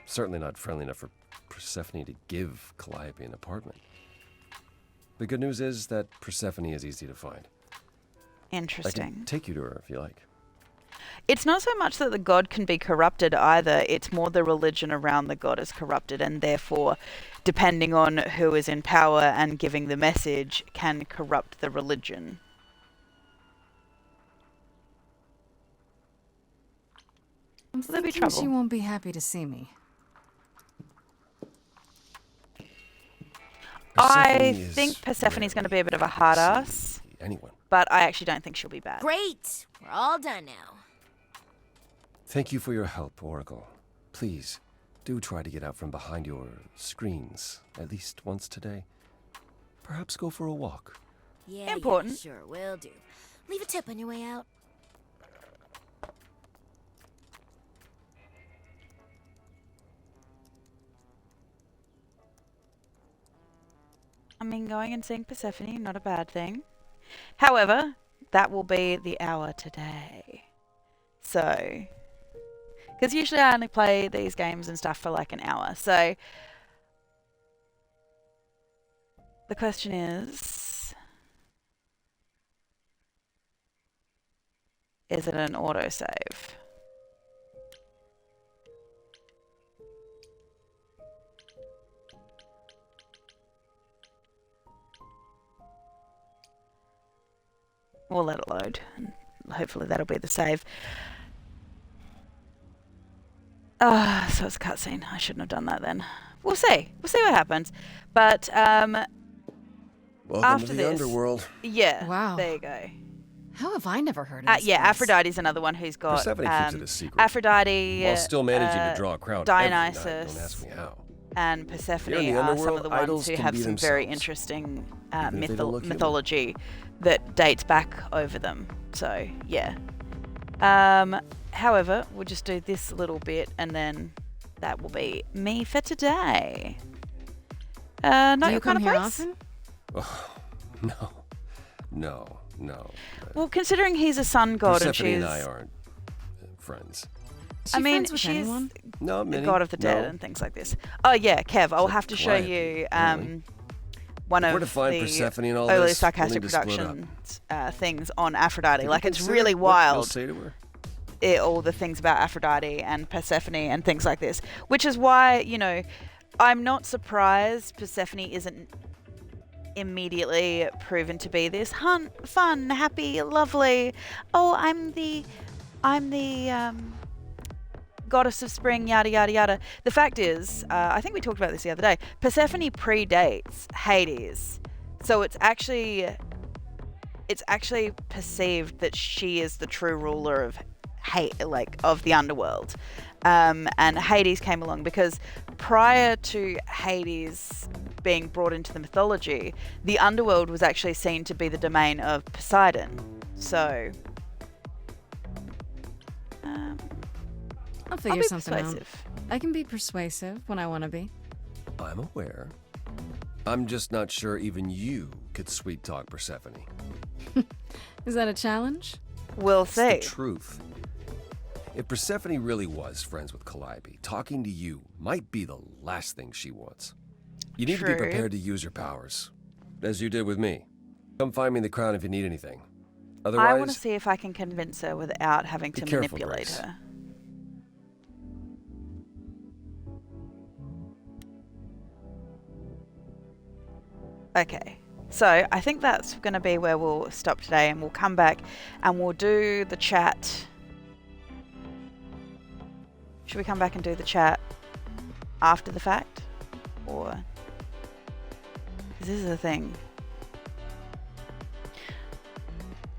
Certainly not friendly enough for Persephone to give Calliope an apartment. The good news is that Persephone is easy to find. I Interesting. can take you to her if you like. It's not so much that the god can be corrupted either, it's more the religion around the god is corrupted, and therefore, depending on who is in power and giving the message, can corrupt the religion. I'm So there'll be thinking she trouble. won't be happy to see me. I Persephone think is Persephone's going to be a bit of a rarely hard happy to ass, see anyone. but I actually don't think she'll be bad. Great! We're all done now. Thank you for your help, Oracle. Please, do try to get out from behind your screens at least once today. Perhaps go for a walk. Yeah, Important. Yeah, sure, will do. Leave a tip on your way out. I mean, going and seeing Persephone, not a bad thing. However, that will be the hour today. So, because usually I only play these games and stuff for like an hour. So, the question is it an autosave? We'll let it load, and hopefully that'll be the save. So it's a cutscene. I shouldn't have done that then. We'll see. We'll see what happens. But Welcome after to the this, underworld. Yeah. Wow. There you go. How have I never heard of this Yeah, place? Aphrodite's another one who's got Persephone keeps it a secret. Aphrodite, While still managing to draw a crowd every night. Don't Dionysus, ask me how. and Persephone Here in the are some underworld, of the ones idols who can have be some very themselves, interesting even if they don't look human. mythology that dates back over them. So, yeah. However, we'll just do this little bit and then that will be me for today. Not Do your you kind come of here place? often? Oh, no. Well, considering he's a sun god and Persephone she's... and I aren't friends. Is she friends with she's anyone? Not the many. god of the dead No. and things like this. Oh yeah, Kev, I'll Except have to show Calliope, you apparently. one If of we're to find the Persephone and all early this, we'll sarcastic need to split up. productions things on Aphrodite. Did Like you it's consider really what you'll wild. say to her? All the things about Aphrodite and Persephone and things like this, which is why, I'm not surprised Persephone isn't immediately proven to be this fun, happy, lovely. Oh, I'm the goddess of spring, yada yada yada. The fact is, I think we talked about this the other day. Persephone predates Hades, so it's actually perceived that she is the true ruler of of the underworld. And Hades came along because prior to Hades being brought into the mythology, the underworld was actually seen to be the domain of Poseidon. So, I'll figure something persuasive. out. I can be persuasive when I want to be. I'm aware. I'm just not sure even you could sweet talk Persephone. Is that a challenge? We'll It's see. the truth. If Persephone really was friends with Calliope, talking to you might be the last thing she wants. You need to be True. prepared to use your powers, as you did with me. Come find me in the crown if you need anything. Otherwise, I want to see if I can convince her without having Be to careful, manipulate Grace. her. Okay, so I think that's going to be where we'll stop today, and we'll come back and we'll do the chat. Should we come back and do the chat after the fact? Or... 'cause this is the thing.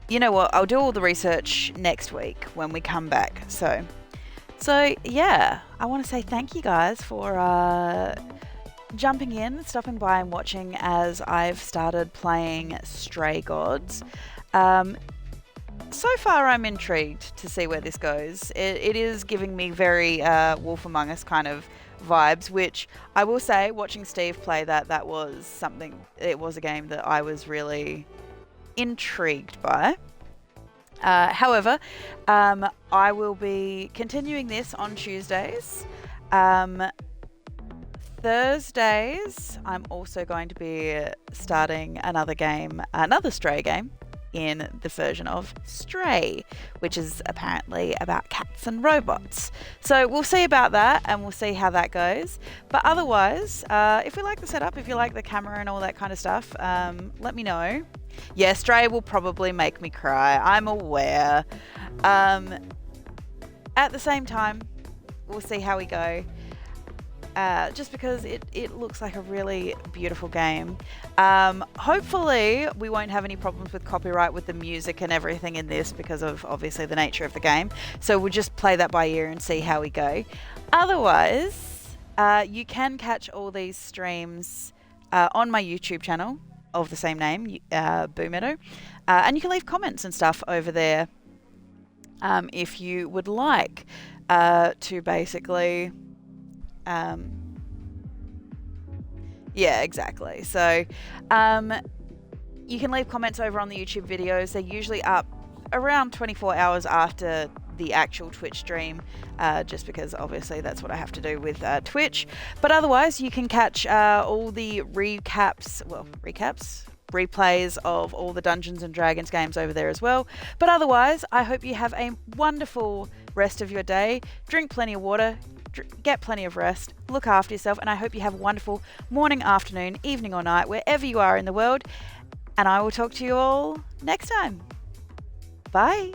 You know what? I'll do all the research next week when we come back. So yeah, I want to say thank you guys for jumping in, stopping by and watching as I've started playing Stray Gods. So far I'm intrigued to see where this goes. It is giving me very Wolf Among Us kind of vibes, which I will say, watching Steve play that was something, it was a game that I was really intrigued by. However, I will be continuing this on Tuesdays. Thursdays, I'm also going to be starting another Stray game in the version of Stray, which is apparently about cats and robots. So we'll see about that and we'll see how that goes. But otherwise, if you like the setup, if you like the camera and all that kind of stuff, let me know. Yeah, Stray will probably make me cry. I'm aware. At the same time, we'll see how we go. Just because it looks like a really beautiful game. Hopefully we won't have any problems with copyright with the music and everything in this because of obviously the nature of the game. So we'll just play that by ear and see how we go. Otherwise, you can catch all these streams on my YouTube channel of the same name, Boomeadow. And you can leave comments and stuff over there if you would like to basically Yeah, exactly. So you can leave comments over on the YouTube videos. They're usually up around 24 hours after the actual Twitch stream, just because obviously that's what I have to do with Twitch. But otherwise, you can catch all the replays of all the Dungeons and Dragons games over there as well. But otherwise, I hope you have a wonderful rest of your day. Drink plenty of water, get plenty of rest, look after yourself, and I hope you have a wonderful morning, afternoon, evening or night, wherever you are in the world. And I will talk to you all next time. Bye.